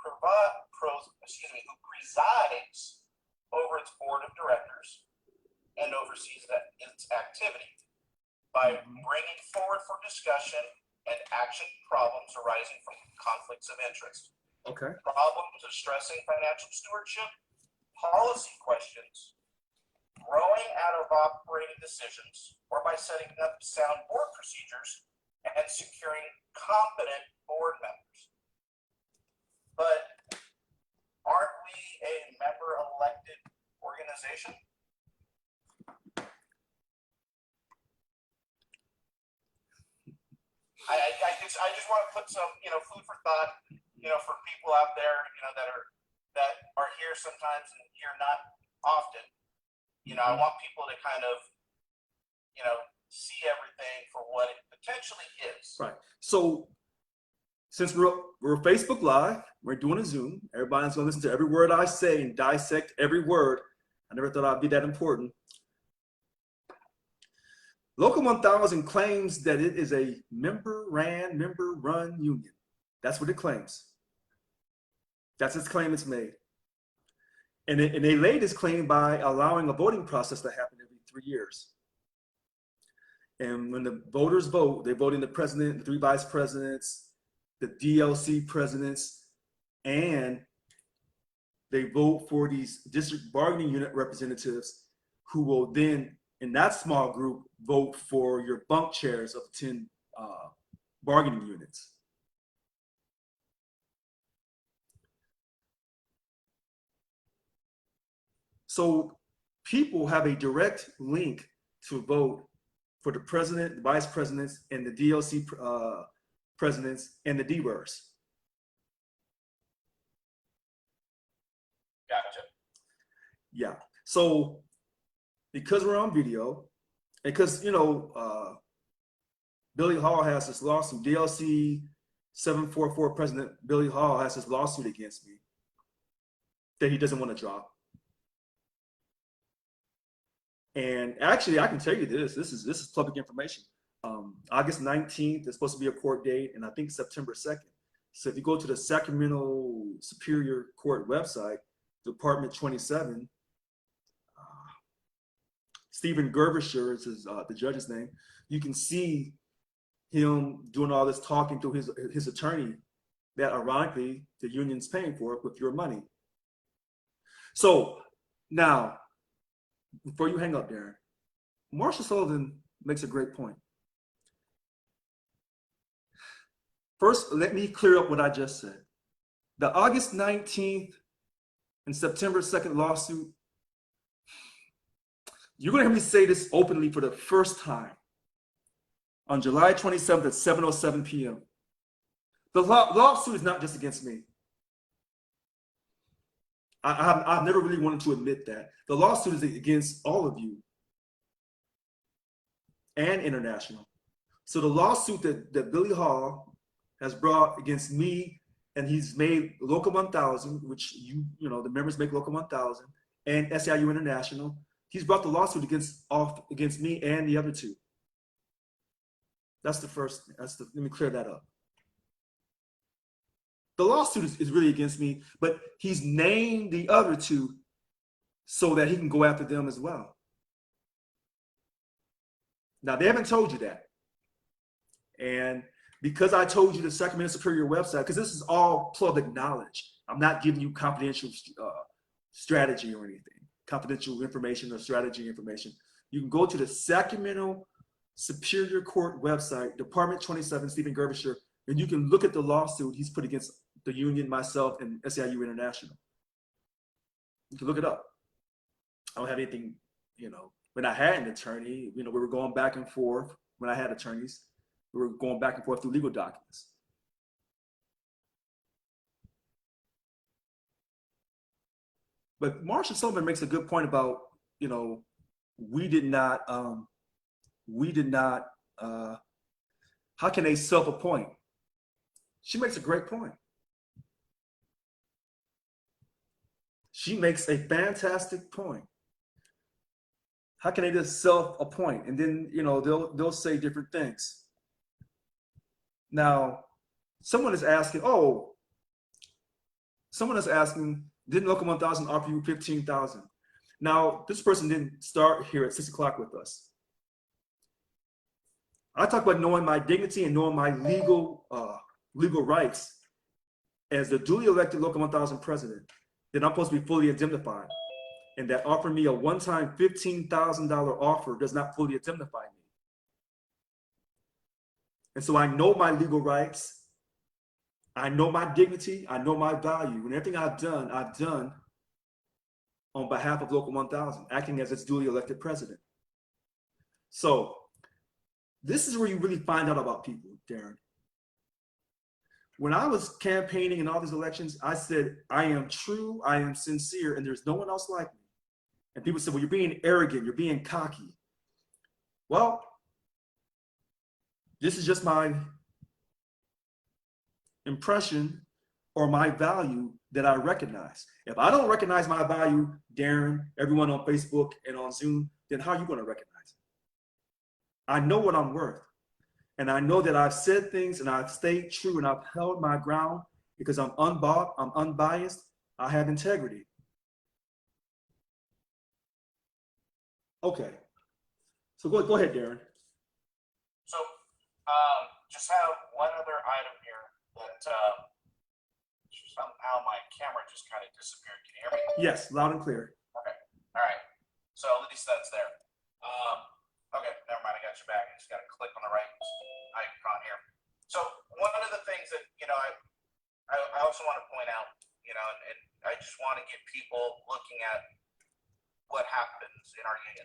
presides over its board of directors and oversees its activity by bringing forward for discussion and action problems arising from conflicts of interest. Okay. Problems of stressing financial stewardship, policy questions, growing out of operating decisions, or by setting up sound board procedures and securing competent board members. But aren't we a member-elected organization? I just want to put some, food for thought, for people out there, that are here sometimes and here not often. I want people to kind of, see everything for what it potentially is. Right. So since we're Facebook Live, we're doing a Zoom. Everybody's gonna listen to every word I say and dissect every word. I never thought I'd be that important. Local 1000 claims that it is a member-run union. That's what it claims. That's its claim it's made. And they laid this claim by allowing a voting process to happen every 3 years. And when the voters vote, they vote in the president, the 3 vice presidents, the DLC presidents, and they vote for these district bargaining unit representatives who will then, in that small group, vote for your bunk chairs of 10 bargaining units. So people have a direct link to vote for the president, the vice presidents, and the DLC presidents, and the DBERs. Gotcha. Yeah. So because we're on video, and because, Billy Hall has this lawsuit, DLC 744 President Billy Hall has this lawsuit against me that he doesn't want to drop. And actually, I can tell you this. This is public information. August 19th is supposed to be a court date, and I think September 2nd. So if you go to the Sacramento Superior Court website, Department 27, Stephen Gerbisher is the judge's name. You can see him doing all this talking to his attorney that ironically the union's paying for it with your money. So now, before you hang up, Darren, Marshall Sullivan makes a great point. First, let me clear up what I just said. The August 19th and September 2nd lawsuit, you're going to hear me say this openly for the first time on July 27th at 7:07 p.m. The lawsuit is not just against me. I've never really wanted to admit that. The lawsuit is against all of you and international. So the lawsuit that Billy Hall has brought against me, and he's made Local 1000, which the members make Local 1000, and SEIU International. He's brought the lawsuit against me and the other two. That's the first. Let me clear that up. The lawsuit is really against me, but he's named the other two so that he can go after them as well. Now, they haven't told you that. And because I told you the Sacramento Superior website, because this is all public knowledge, I'm not giving you confidential strategy or anything, confidential information or strategy information. You can go to the Sacramento Superior Court website, Department 27, Stephen Gerbisher, and you can look at the lawsuit he's put against the union, myself, and SEIU International. You can look it up. I don't have anything, when I had an attorney, we were going back and forth. When I had attorneys, we were going back and forth through legal documents. But Marshall Sullivan makes a good point about, we did not, how can they self-appoint? She makes a great point. She makes a fantastic point. How can they just self-appoint? And then, they'll say different things. Now, someone is asking, didn't Local 1000 offer you $15,000? Now, this person didn't start here at 6 o'clock with us. I talk about knowing my dignity and knowing my legal rights as the duly elected Local 1000 president, that I'm supposed to be fully indemnified. And that offering me a one-time $15,000 offer does not fully indemnify me. And so I know my legal rights. I know my dignity. I know my value. And everything I've done on behalf of Local 1000, acting as its duly elected president. So this is where you really find out about people, Darren. When I was campaigning in all these elections, I said, I am true, I am sincere, and there's no one else like me. And people said, well, you're being arrogant, you're being cocky. Well, this is just my impression or my value that I recognize. If I don't recognize my value, Darren, everyone on Facebook and on Zoom, then how are you going to recognize it? I know what I'm worth. And I know that I've said things and I've stayed true and I've held my ground because I'm unbiased, I have integrity. Okay. So go ahead, Darren. So just have one other item here that somehow my camera just kind of disappeared. Can you hear me? Yes, loud and clear. Okay. All right. So at least that's there. Okay, never mind. I got your back. I just got to click on the right icon here. So one of the things that, I also want to point out, and I just want to get people looking at what happens in our union.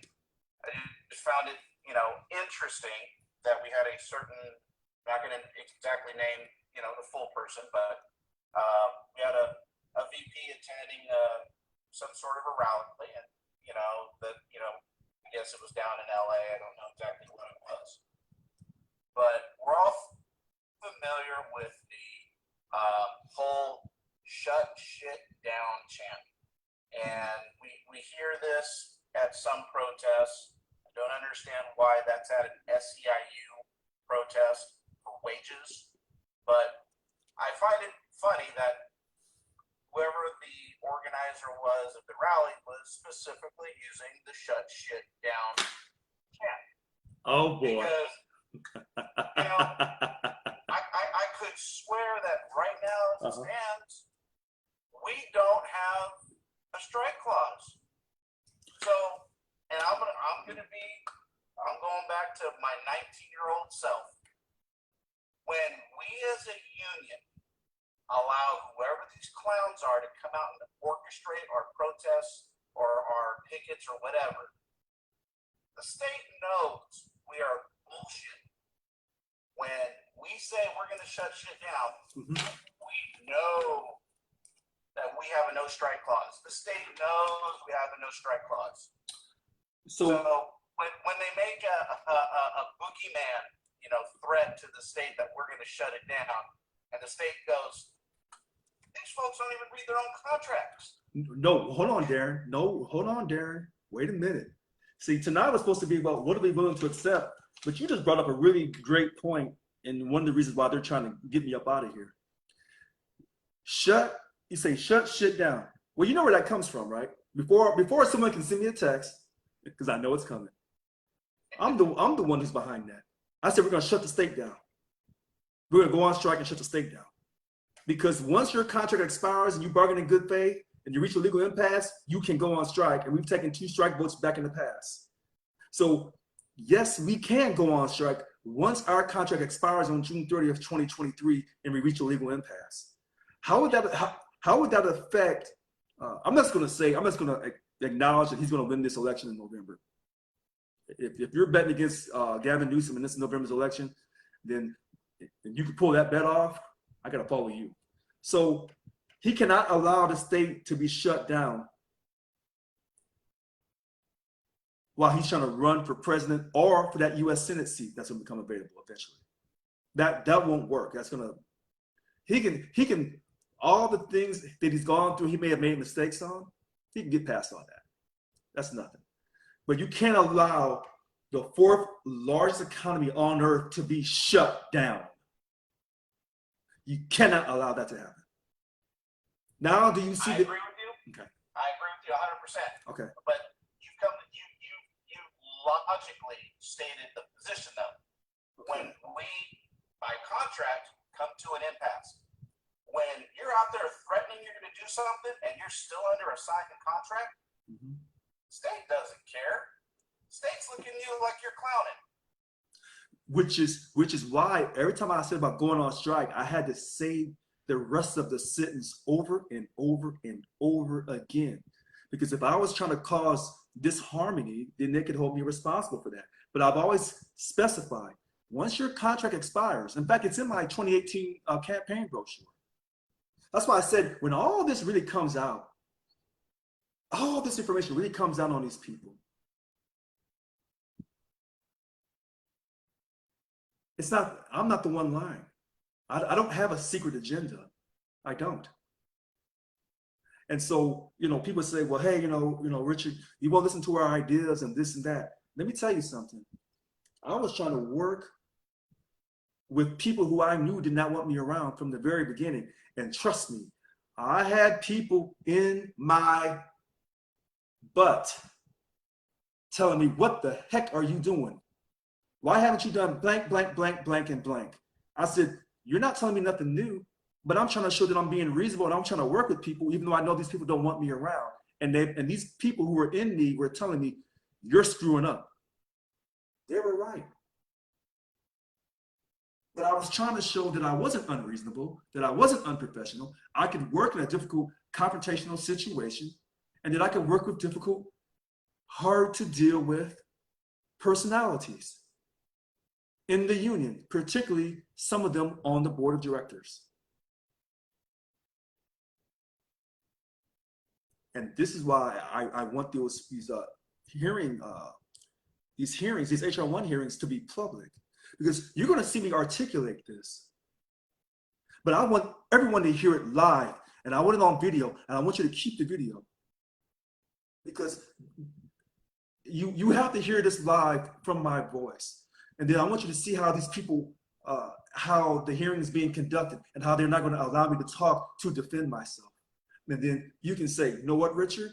I just found it, interesting that we had a certain, I'm not going to exactly name, the full person, but we had a VP attending some sort of a rally, and, I guess it was down in LA. I don't know exactly what it was. But we're all familiar with the whole shut shit down chant. And we hear this at some protests. I don't understand why that's at an SEIU protest for wages. But I find it funny that whoever the organizer was of the rally was specifically using the shut shit down chant. Oh boy. Because, I could swear that right now as it stands, we don't have a strike clause. So, and I'm going back to my 19-year-old self. when we as a union allow whoever these clowns are to come out and orchestrate our protests or our pickets or whatever, the state knows we are bullshit. When we say we're going to shut shit down, we know that we have a no strike clause. The state knows we have a no strike clause. So when they make a boogeyman, threat to the state that we're going to shut it down, and the state goes, these folks don't even read their own contracts. No, hold on, Darren. No, hold on, Darren. Wait a minute. See, tonight was supposed to be about what are we willing to accept, but you just brought up a really great point, and one of the reasons why they're trying to get me up out of here. You say shut shit down. Well, you know where that comes from, right? Before someone can send me a text, because I know it's coming. I'm the one who's behind that. I said we're gonna shut the state down. We're gonna go on strike and shut the state down. Because once your contract expires and you bargain in good faith and you reach a legal impasse, you can go on strike. And we've taken 2 strike votes back in the past. So yes, we can go on strike once our contract expires on June 30th, 2023, and we reach a legal impasse. How would that affect? I'm just going to acknowledge that he's going to win this election in November. If you're betting against Gavin Newsom in this November's election, then you can pull that bet off. I got to follow you. So he cannot allow the state to be shut down while he's trying to run for president or for that U.S. Senate seat that's going to become available eventually. That won't work. That's going to, he can, all the things that he's gone through, he may have made mistakes on, he can get past all that. That's nothing. But you can't allow the 4th largest economy on earth to be shut down. You cannot allow that to happen. Now, do you see I agree with you. Okay. I agree with you 100%. Okay. But you logically stated the position though. Okay. When we, by contract, come to an impasse, when you're out there threatening you're going to do something and you're still under a signed contract, state doesn't care. State's looking at you like you're clowning. Which is why every time I said about going on strike, I had to say the rest of the sentence over and over and over again. Because if I was trying to cause disharmony, then they could hold me responsible for that. But I've always specified, once your contract expires, in fact, it's in my 2018 campaign brochure. That's why I said, when all this really comes out, all this information really comes out on these people, I'm not the one lying. I don't have a secret agenda. I don't. And so, people say, well, hey, Richard, you won't listen to our ideas and this and that. Let me tell you something. I was trying to work with people who I knew did not want me around from the very beginning. And trust me, I had people in my butt telling me, what the heck are you doing? Why haven't you done blank, blank, blank, blank, and blank? I said, you're not telling me nothing new, but I'm trying to show that I'm being reasonable and I'm trying to work with people, even though I know these people don't want me around. And these people who were in need were telling me, you're screwing up. They were right. But I was trying to show that I wasn't unreasonable, that I wasn't unprofessional. I could work in a difficult confrontational situation, and that I could work with difficult, hard to deal with personalities in the union, particularly some of them on the board of directors. And this is why I want these HR1 hearings to be public, because you're going to see me articulate this. But I want everyone to hear it live, and I want it on video, and I want you to keep the video, because you have to hear this live from my voice. And then I want you to see how these people, how the hearing is being conducted, and how they're not going to allow me to talk to defend myself. And then you can say, you know what, Richard?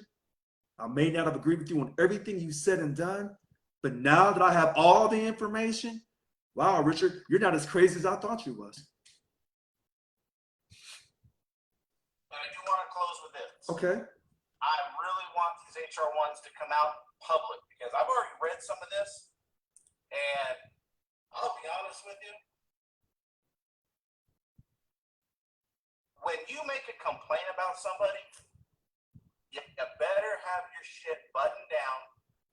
I may not have agreed with you on everything you said and done, but now that I have all the information, wow, Richard, you're not as crazy as I thought you was. And I do want to close with this. Okay. I really want these HR1s to come out public, because I've already read some of this, and I'll be honest with you, when you make a complaint about somebody, you better have your shit buttoned down,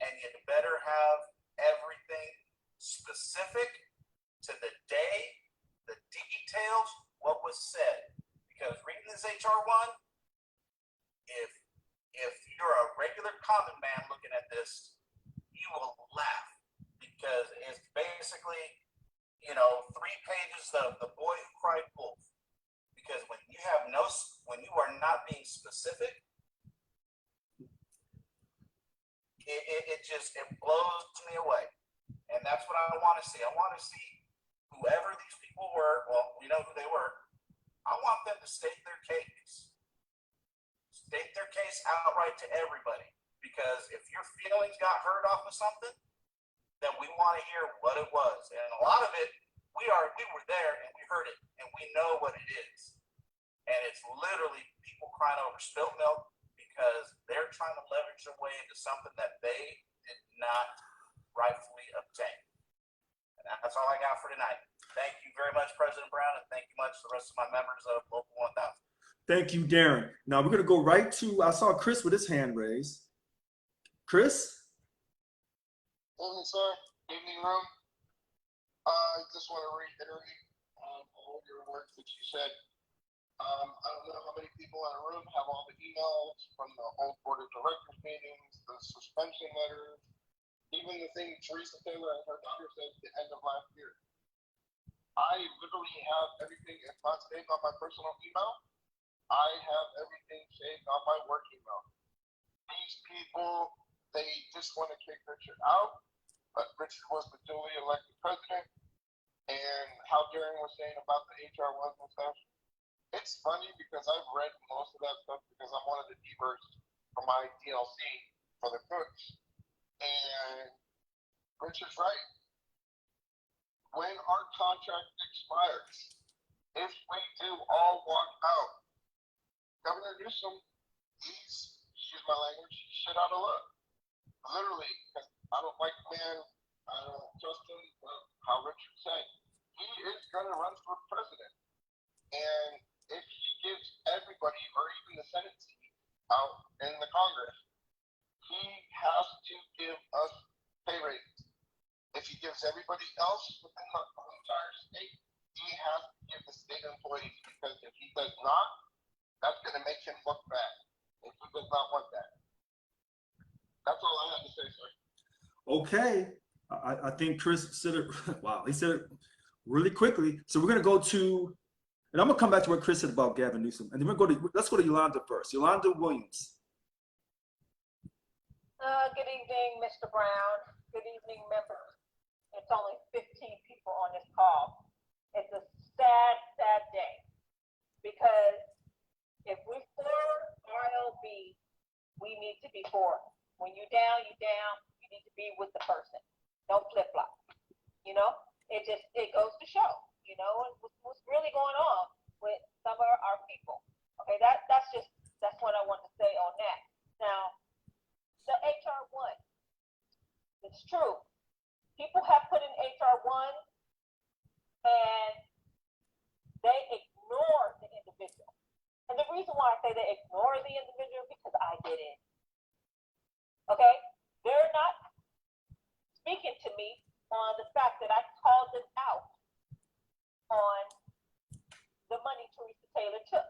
and you better have everything specific to the day, the details, what was said. Because reading this HR1, if you're a regular common man looking at this, you will laugh, because it's basically, 3 pages of the boy who cried wolf. Because when you are not being specific, it blows me away. And that's what I want to see. I want to see whoever these people were. Well, we know who they were. I want them to state their case. State their case outright to everybody. Because if your feelings got hurt off of something, then we want to hear what it was. And a lot of it, we were there and we heard it, and we know what it is. And it's literally people crying over spilt milk because they're trying to leverage their way into something that they did not rightfully obtain. And that's all I got for tonight. Thank you very much, President Brown, and thank you much to the rest of my members of Local 1000. Thank you, Darren. Now we're going to go right to, I saw Chris with his hand raised. Chris? Evening, sir. Evening, room. I just want to reiterate all your words that you said. I don't know how many people in the room have all the emails from the old board of directors meetings, the suspension letters, even the thing Teresa Taylor and her daughter said at the end of last year. I literally have everything, if not saved on my personal email, I have everything saved on my work email. These people, they just want to kick Richard out, but Richard was the duly elected president. And how Darren was saying about the HR1s and stuff, it's funny because I've read most of that stuff because I'm one of the debuggers for my DLC for the cooks. And Richard's right. When our contract expires, if we do all walk out, Governor Newsom, he's, excuse my language, shit out of luck. Literally, because I don't like the man, I don't trust him, but how Richard said, he is going to run for president. And if he gives everybody, or even the Senate seat out in the Congress, he has to give us pay raises. If he gives everybody else within the entire state, he has to give the state employees, because if he does not, that's going to make him look bad. If he does not want that. That's all I have to say, sir. Okay. I think Chris said it, wow, he said it really quickly. So we're going to go to, and I'm going to come back to what Chris said about Gavin Newsom. And then let's go to Yolanda first. Yolanda Williams. Good evening, Mr. Brown. Good evening, members. It's only 15 people on this call. It's a sad, sad day, because if we for RLB, we need to be for. When you're down, you're down. You need to be with the person. Don't flip flop. It goes to show. What's really going on with some of our people. Okay, that's what I want to say on that. Now, the HR1, it's true. People have put in HR1 and they ignore the individual. And the reason why I say they ignore the individual, because I did it. Okay? They're not speaking to me on the fact that I called them out on the money Teresa Taylor took.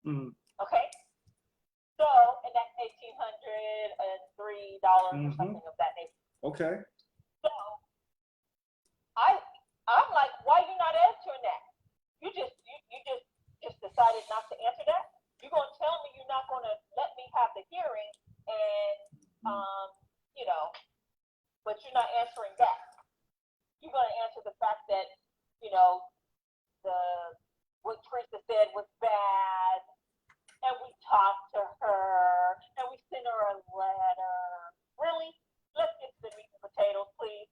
Mm. Okay? So, and that's $1,803 or something of that nature. Okay. So, I'm like, why you not answering that? You just decided not to answer that? You're gonna tell me you're not gonna let me have the hearing, and but you're not answering that. You're gonna answer the fact that what Teresa said was bad, and we talked to her, and we sent her a letter. Really? Let's get to the meat and potatoes, please.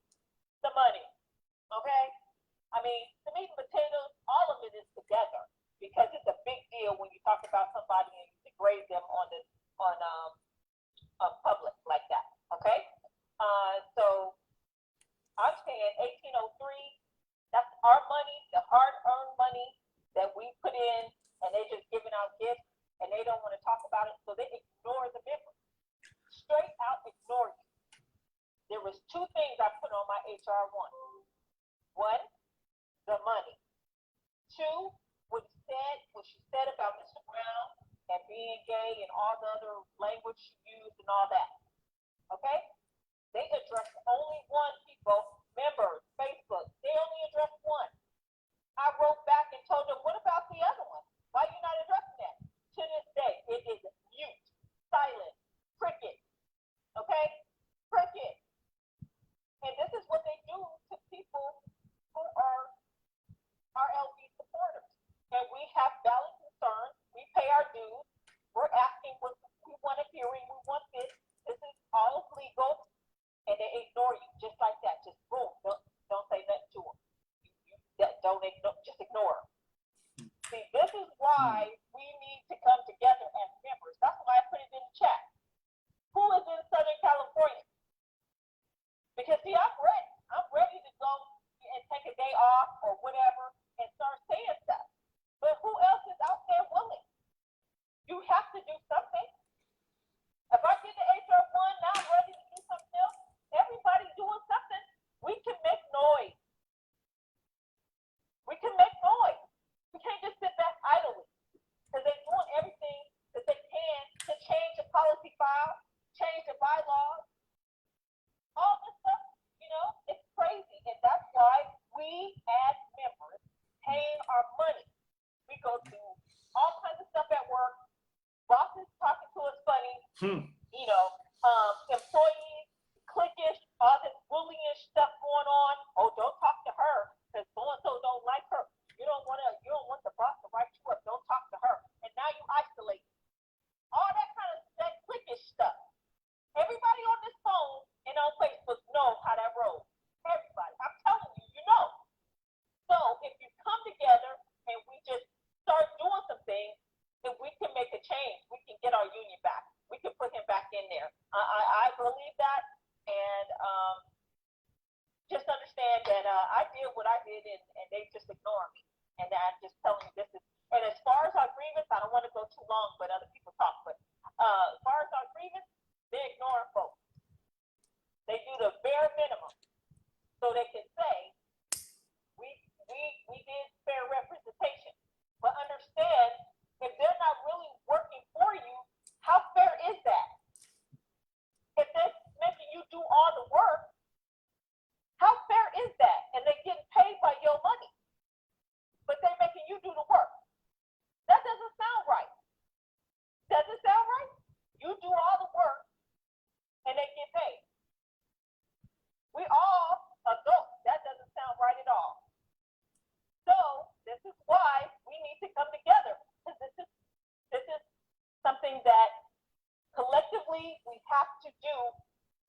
The money, okay? I mean, the meat and potatoes, all of it is together, because it's a big deal when you talk about somebody and you degrade them on public like that, okay? So I'm saying 1803. That's our money, the hard-earned money that we put in, and they just giving being gay and all the other language you use and all that. Okay? They address only one, people, members, Facebook. They only address one. I wrote back and told them, what about the other one? Why are you not addressing that? To this day, it is mute, silent, cricket. Okay? Cricket. And this is what they do to people who are LB supporters. And we have valid concerns. We pay our dues. We're asking what we want a hearing. We want this. This is all legal. And they ignore you just like that. Just boom. Don't say nothing to them. Don't ignore, just ignore. See, this is why we need to come together as members. That's why I put it in the chat. Who is in Southern California? Because see, I'm ready. I'm ready to go and take a day off or whatever and start saying stuff. But who else is out there willing? You have to do something. If I get the HR1, now I'm ready to do something else. Everybody's doing something. We can make noise. We can make noise. We can't just sit back idly because they're doing everything that they can to change the policy file, change the bylaws, all this stuff. You know, it's crazy, and that's why we as members paying our money. We go through all kinds of stuff at work. Bosses talking to us funny. You know, employees cliquish, all this bullying stuff going on. Oh, don't talk to her because so and so don't like her. You don't want the boss to write you up. Don't talk to her. And now you isolate. All that cliquish stuff. Everybody on this phone and on Facebook knows how that rolls. Everybody. I'm telling you, you know. So if you come together and we just start doing some things, then we can make a change. We can get our union back. We can put him back in there. I believe that. And just understand that I did what I did and they just ignore me. And I'm just telling you this is, and as far as our grievance, I don't want to go too long, but other people talk. But as far as our grievance, they ignore folks. They do the bare minimum. So they can say, we did fair representation. But understand, if they're not really working for you, how fair is that? If they're making you do all the work, how fair is that? And they're getting paid by your money, but they're making you do the work. That doesn't sound right. Does it sound right? You do all the work, and they get paid. We all adults. That doesn't sound right at all. So this is why we need to come together, because this is something that collectively we have to do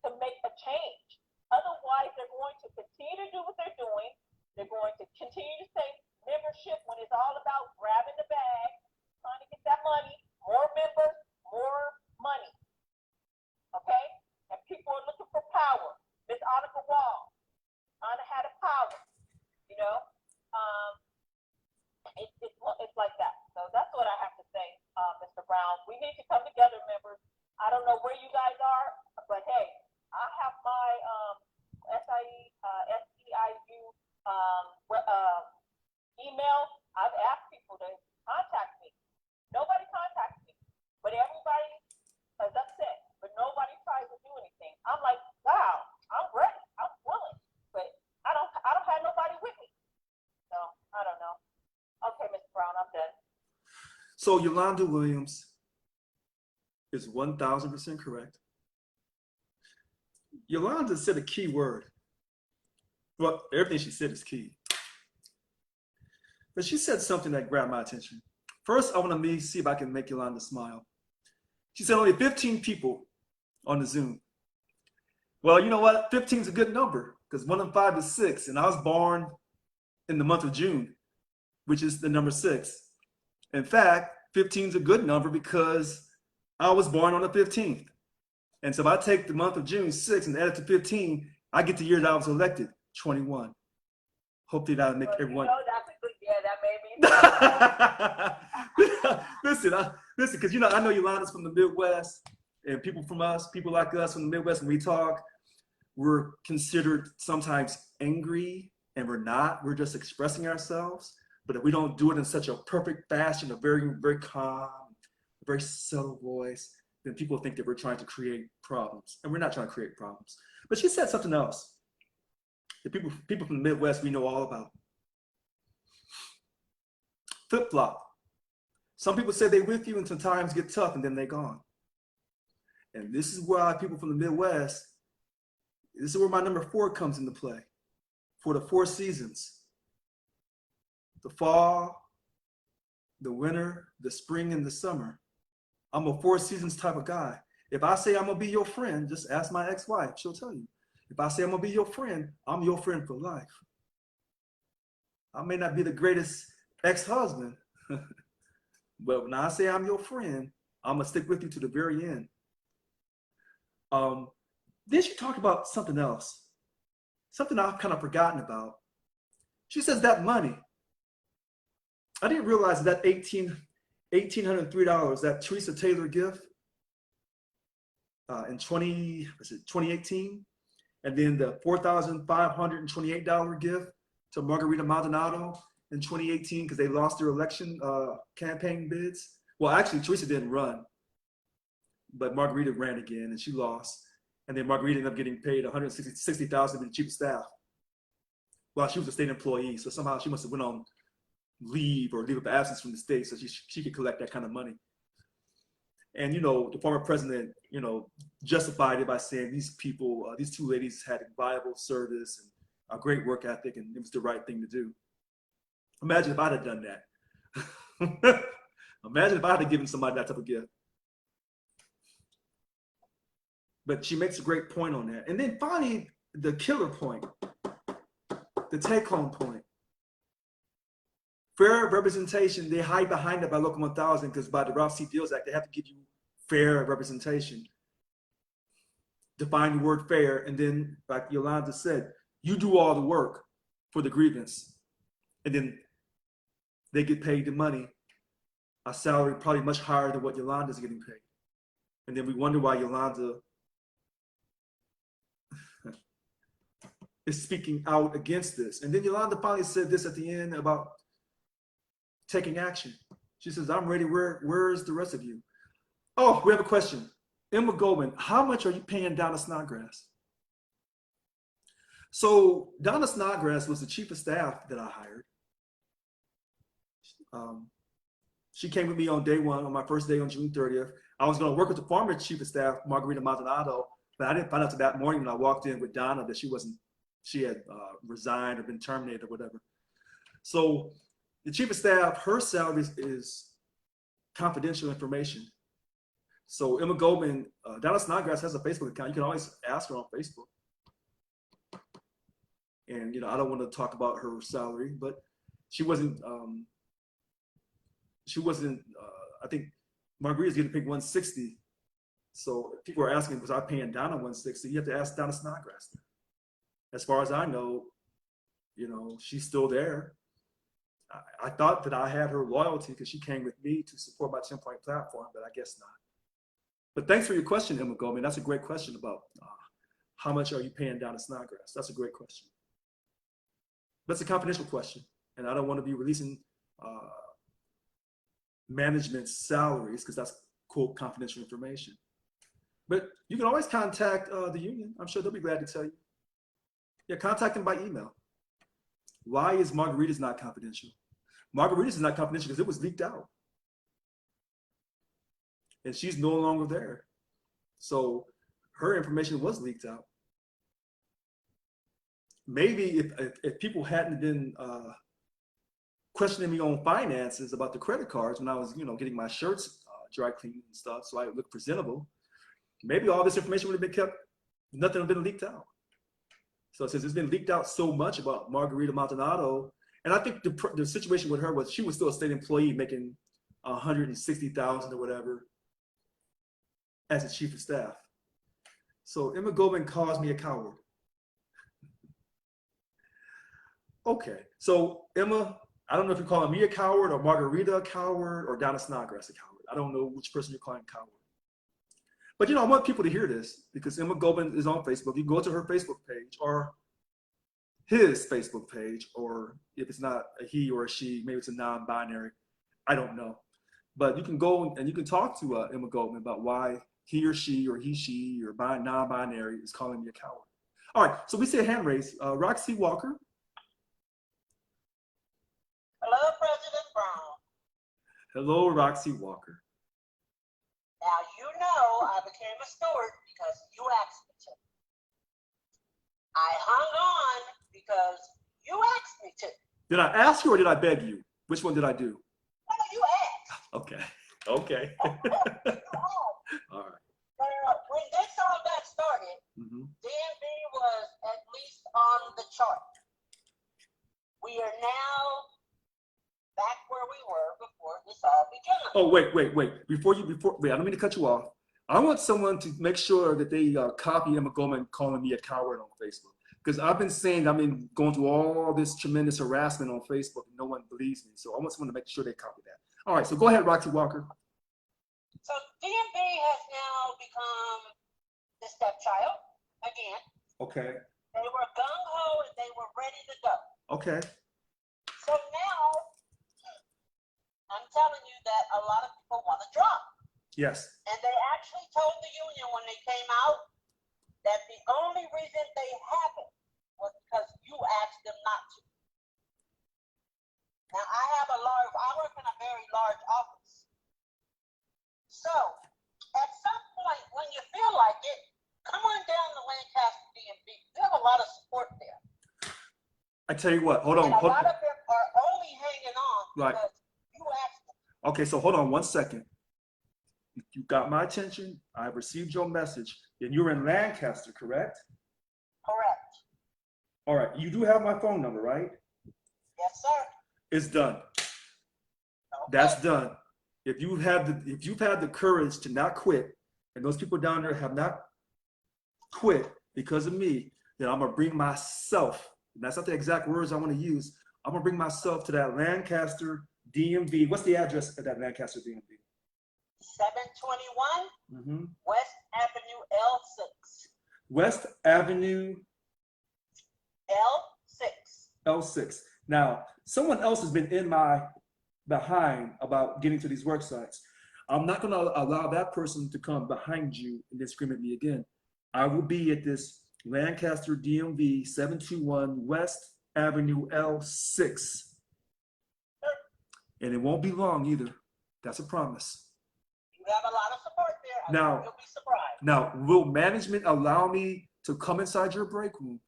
to make a change. Otherwise, they're going to continue to do what they're doing. They're going to continue to say membership when it's all about grabbing the bag, trying to get that money, more members, more money. Okay? And people are looking for power. Miss Annika Wall, Anna had a power, you know? It's like that. So that's what I have to say, Mr. Brown. We need to come together, members. I don't know where you guys are, but hey, I have my SEIU email. I've asked people to contact me. Nobody contacts me, but everybody is upset. But nobody tries to do anything. I'm like, wow, I'm ready. I'm willing, but I don't have nobody with me. So I don't know. Okay, Mr. Brown, I'm done. So Yolanda Williams is 1000% correct. Yolanda said a key word. Well, everything she said is key. But she said something that grabbed my attention. First, I want to see if I can make Yolanda smile. She said only 15 people on the Zoom. Well, you know what? 15 is a good number because 1 in 5 is 6. And I was born in the month of June, which is the number 6. In fact, 15 is a good number because I was born on the 15th. And so if I take the month of June 6 and add it to 15, I get the year that I was elected, 21. Hopefully that'll make everyone. You know, that's a good, that made me. Listen, because you know, I know Yolanda's from the Midwest, and people like us from the Midwest, when we talk, we're considered sometimes angry, and we're not. We're just expressing ourselves. But if we don't do it in such a perfect fashion, a very, very calm, very subtle voice, then people think that we're trying to create problems. And we're not trying to create problems. But she said something else that people from the Midwest, we know all about. Flip-flop. Some people say they're with you until times get tough and then they're gone. And this is why people from the Midwest, this is where my number 4 comes into play. For the 4 seasons. The fall, the winter, the spring, and the summer. I'm a 4 seasons type of guy. If I say I'm gonna be your friend, just ask my ex-wife, she'll tell you. If I say I'm gonna be your friend, I'm your friend for life. I may not be the greatest ex-husband, but when I say I'm your friend, I'm gonna stick with you to the very end. Then she talked about something else, something I've kind of forgotten about. She says that money. I didn't realize that $1,803, that Teresa Taylor gift in 2018, and then the $4,528 gift to Margarita Maldonado in 2018 because they lost their election campaign bids. Well, actually, Teresa didn't run, but Margarita ran again and she lost. And then Margarita ended up getting paid $160,000 to be the chief of staff while she was a state employee. So somehow she must have went on leave or leave of absence from the state so she could collect that kind of money. And, you know, the former president, you know, justified it by saying these people, these 2 ladies had a viable service and a great work ethic and it was the right thing to do. Imagine if I'd have done that. Imagine if I had given somebody that type of gift. But she makes a great point on that. And then finally, the killer point, the take-home point. Fair representation, they hide behind it by Local 1000 because by the Ralph C. Fields Act, they have to give you fair representation. Define the word fair, and then, like Yolanda said, you do all the work for the grievance. And then they get paid the money, a salary probably much higher than what Yolanda's getting paid. And then we wonder why Yolanda is speaking out against this. And then Yolanda finally said this at the end about taking action. She says, I'm ready. Where's the rest of you? Oh, we have a question. Emma Goldman, how much are you paying Donna Snodgrass? So Donna Snodgrass was the chief of staff that I hired. She came with me on day 1, on my first day on June 30th. I was going to work with the former chief of staff, Margarita Maldonado, but I didn't find out till that morning when I walked in with Donna that she had resigned or been terminated or whatever. So the chief of staff, her salary is confidential information. So Emma Goldman, Donna Snodgrass has a Facebook account. You can always ask her on Facebook. And, you know, I don't want to talk about her salary, but she wasn't, I think Margarita's getting paid $160. So if people are asking, was I paying Donna $160? You have to ask Donna Snodgrass. As far as I know, you know, she's still there. I thought that I had her loyalty because she came with me to support my 10-point platform, but I guess not. But thanks for your question, Emma Goldman. That's a great question about how much are you paying Donna Snodgrass? That's a great question. That's a confidential question, and I don't want to be releasing management's salaries because that's, quote, confidential information. But you can always contact the union. I'm sure they'll be glad to tell you. Yeah, contact them by email. Why is Margarita's not confidential? Margarita's is not confidential because it was leaked out. And she's no longer there. So her information was leaked out. Maybe if people hadn't been questioning me on finances about the credit cards when I was, you know, getting my shirts dry cleaned and stuff so I would look presentable, maybe all this information would have been kept, nothing would have been leaked out. So since it's been leaked out so much about Margarita Maldonado, and I think the situation with her was she was still a state employee making $160,000 or whatever as a chief of staff. So Emma Goldman calls me a coward. Okay, so Emma, I don't know if you're calling me a coward or Margarita a coward or Donna Snodgrass a coward. I don't know which person you're calling coward. But, you know, I want people to hear this because Emma Goldman is on Facebook. You go to her Facebook page or his Facebook page, or if it's not a he or a she, maybe it's a non-binary. I don't know. but you can go and you can talk to Emma Goldman about why he or she or he, she, or non-binary is calling me a coward. All right, so we see a hand raise. Roxy Walker. Hello, President Brown. Hello, Roxy Walker. Now, you know I became a steward because you asked me to. I hung on because you asked me to. Did I ask you or did I beg you? Which one did I do? No, you asked. Okay. Okay. All right. When this all got started, DMV was at least on the chart. We are now back where we were before this all began. Oh, wait. Wait, I don't mean to cut you off. I want someone to make sure that they copy Emma Goldman calling me a coward on Facebook. Because I've been saying, I've been going through all this tremendous harassment on Facebook and no one believes me. So I want someone to make sure they copy that. All right, so go ahead, Roxy Walker. So DMV has now become the stepchild again. Okay. They were gung-ho and they were ready to go. Okay. So now, I'm telling you that a lot of people want to drop. Yes. And they actually told the union when they came out that the only reason they haven't was because you asked them not to. Now, I work in a very large office. So, at some point, when you feel like it, come on down to Lancaster DMV. We have a lot of support there. I tell you what, hold on. And a lot of them are only hanging on because you asked them. Okay, so hold on 1 second. You got my attention. I received your message. And you're in Lancaster, correct? Correct. All right. You do have my phone number, right? Yes, sir. It's done. Okay. That's done. If you've had the courage to not quit, and those people down there have not quit because of me, then I'm gonna bring myself. And that's not the exact words I want to use. I'm gonna bring myself to that Lancaster DMV. What's the address of that Lancaster DMV? 721 West Avenue L6. West Avenue L6. L6. Now, someone else has been in my behind about getting to these work sites. I'm not going to allow that person to come behind you and then scream at me again. I will be at this Lancaster DMV 721 West Avenue L6. And it won't be long either. That's a promise. You have a lot of support there. Now, you'll be surprised. Now, will management allow me to come inside your break room?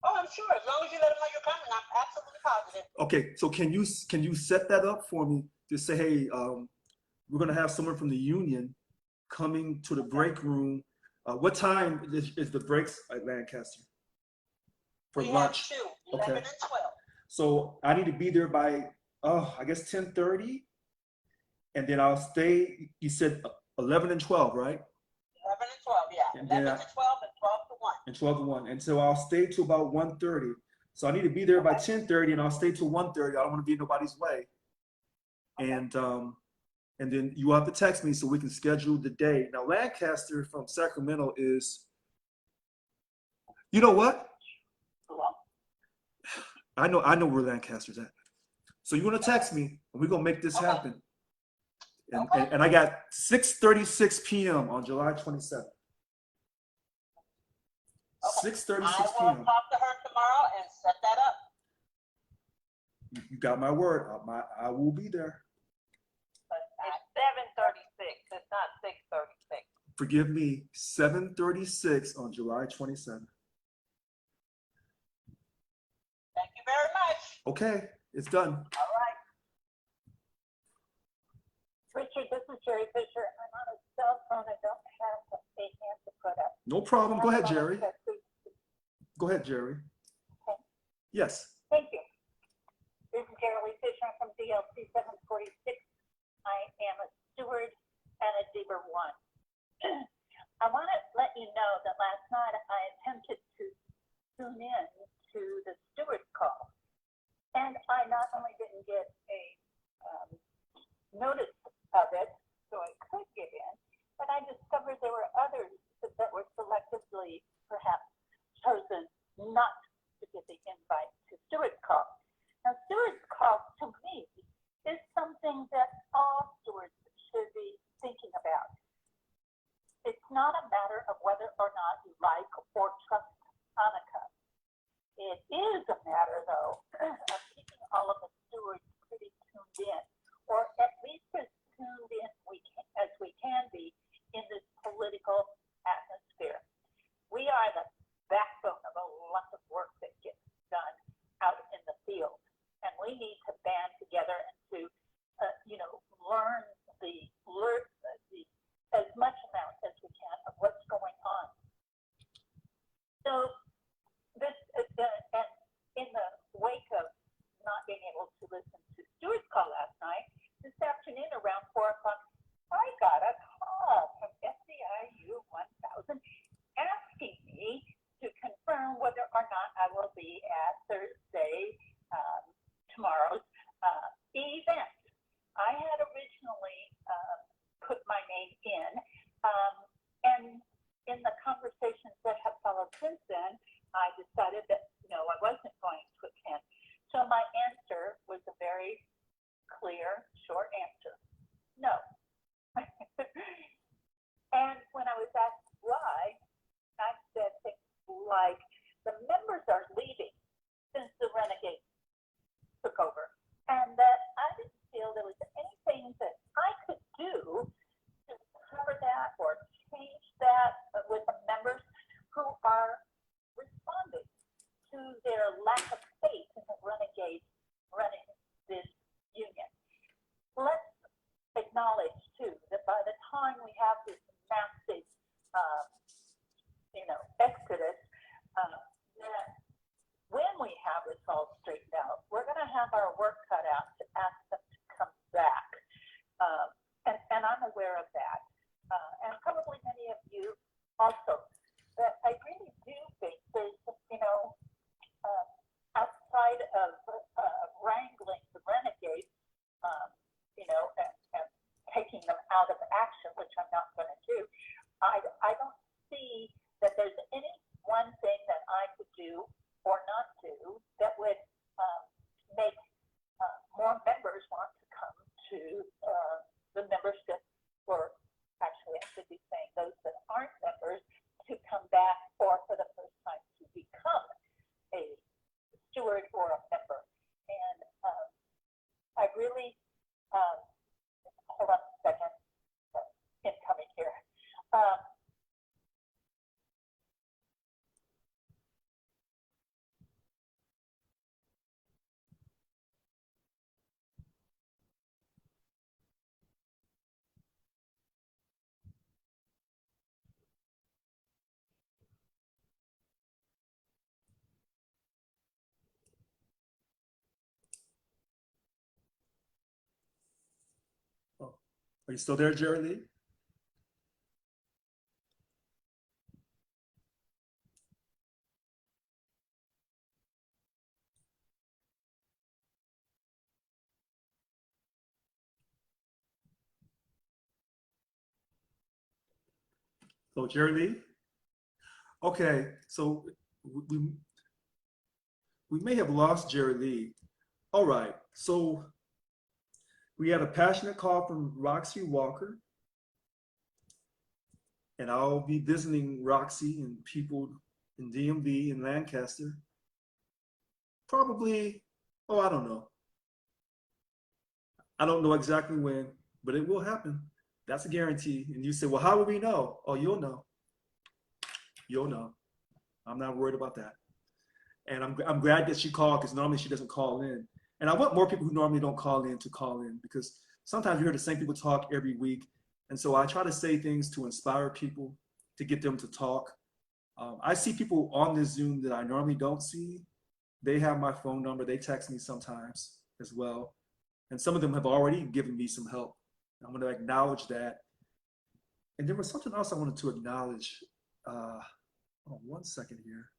Oh, I'm sure. As long as you let them know you're coming, I'm absolutely positive. Okay, so can you set that up for me to say, hey, we're gonna have someone from the union coming to the break room. What time is the breaks at Lancaster for lunch? We have 2, 11 and 12. So I need to be there by I guess 10:30, and then I'll stay. You said 11 and 12, right? 11 and 12, yeah. And 11 then to 12 and 12 to 1. And 12 to 1, and so I'll stay till about 1:30. So I need to be there by 10:30, and I'll stay till 1:30. I don't want to be in nobody's way. And then you have to text me so we can schedule the day. Now, Lancaster from Sacramento is, you know what? I know where Lancaster's at. So you're gonna text me, and we're gonna make this happen. And I got 6:36 p.m. on July 27th. 6:36 I will p.m. talk to her tomorrow and set that up. You got my word. I will be there. It's 7:36. It's not 6:36. Forgive me, 7:36 on July 27th. Thank you very much. Okay, it's done. All right. Richard, this is Jerry Fisher. I'm on a cell phone. I don't have a hand to put up. No problem. Go ahead, Jerry. Go ahead, Jerry. Okay. Yes. Thank you. This is Jerry Fisher. I'm from DLC 746. I am a steward and a Deber 1. I want to let you know that last night I attempted to tune in to the steward call. And I not only didn't get a notice of it, so I could get in, but I discovered there were others that were selectively perhaps chosen not to get the invite to steward's call. Now, steward's call to me is something that not like or trust Hanukkah. It is a matter, though, of keeping all of the stewards pretty tuned in, or at least as tuned in as we can be in this political atmosphere. We are the backbone of a lot of work that gets done out in the field, and we need to band together and to, learn as much amount as we can of what's going on. So this, and in the wake of not being able to listen to Stuart's call last night, this afternoon around 4 o'clock, I got a call from SEIU 1000 asking me to confirm whether or not I will be at Thursday, tomorrow's event. I had originally put my name in, and in the conversations that have followed since then, I decided that no, I wasn't going to attend. So my answer was a very clear, short answer. No. And when I was asked why, I said things like, the members are leaving since the Renegades took over, and that I didn't feel there was anything that I could do to cover that or change that with the members who are responding to their lack of faith in the Renegades running this union. Let's acknowledge, too, that by the time we have this massive, exodus, that when we have this all straightened out, we're going to have our work cut out to ask them to come back. And I'm aware of that. And probably many of you also. But I really do think there's, outside of wrangling the renegades, and taking them out of action, which I'm not going to do, I don't see that there's any one thing that I could do or not do that would make more members want to come to the membership, or actually I should be saying those that aren't members, to come back or for the first time to become a steward or a member. And I really, hold on a second, incoming here. Are you still there, Jerry Lee? So Jerry Lee? Okay, so we may have lost Jerry Lee. All right, so we had a passionate call from Roxy Walker, and I'll be visiting Roxy and people in DMV in Lancaster. Probably, I don't know. I don't know exactly when, but it will happen. That's a guarantee. And you say, well, how will we know? Oh, you'll know. You'll know. I'm not worried about that. And I'm glad that she called, because normally she doesn't call in. And I want more people who normally don't call in to call in, because sometimes you hear the same people talk every week. And so I try to say things to inspire people, to get them to talk. I see people on this Zoom that I normally don't see. They have my phone number. They text me sometimes as well. And some of them have already given me some help. I'm going to acknowledge that. And there was something else I wanted to acknowledge. Hold on 1 second here.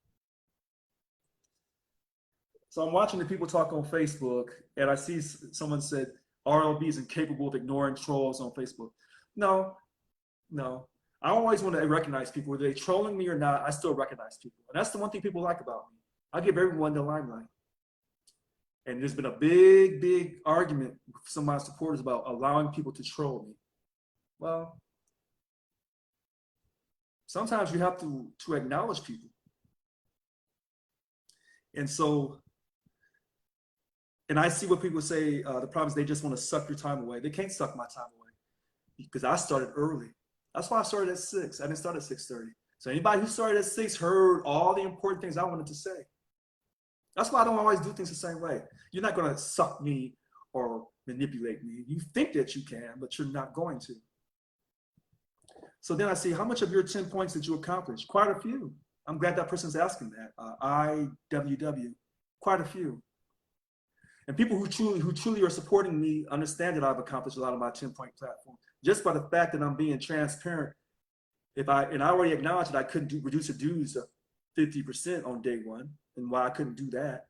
So I'm watching the people talk on Facebook, and I see someone said RLB is incapable of ignoring trolls on Facebook. No. I always want to recognize people, whether they're trolling me or not. I still recognize people, and that's the one thing people like about me. I give everyone the limelight. And there's been a big argument with some of my supporters about allowing people to troll me. Well, sometimes you have to acknowledge people. And so, and I see what people say, the problem is they just want to suck your time away. They can't suck my time away because I started early. That's why I started at 6. I didn't start at 6:30. So anybody who started at 6 heard all the important things I wanted to say. That's why I don't always do things the same way. You're not going to suck me or manipulate me. You think that you can, but you're not going to. So then I see, how much of your 10 points did you accomplish? Quite a few. I'm glad that person's asking that. IWW, quite a few. And people who truly are supporting me understand that I've accomplished a lot of my 10-point platform just by the fact that I'm being transparent. I already acknowledged that I couldn't reduce the dues to 50% on day one, and why I couldn't do that.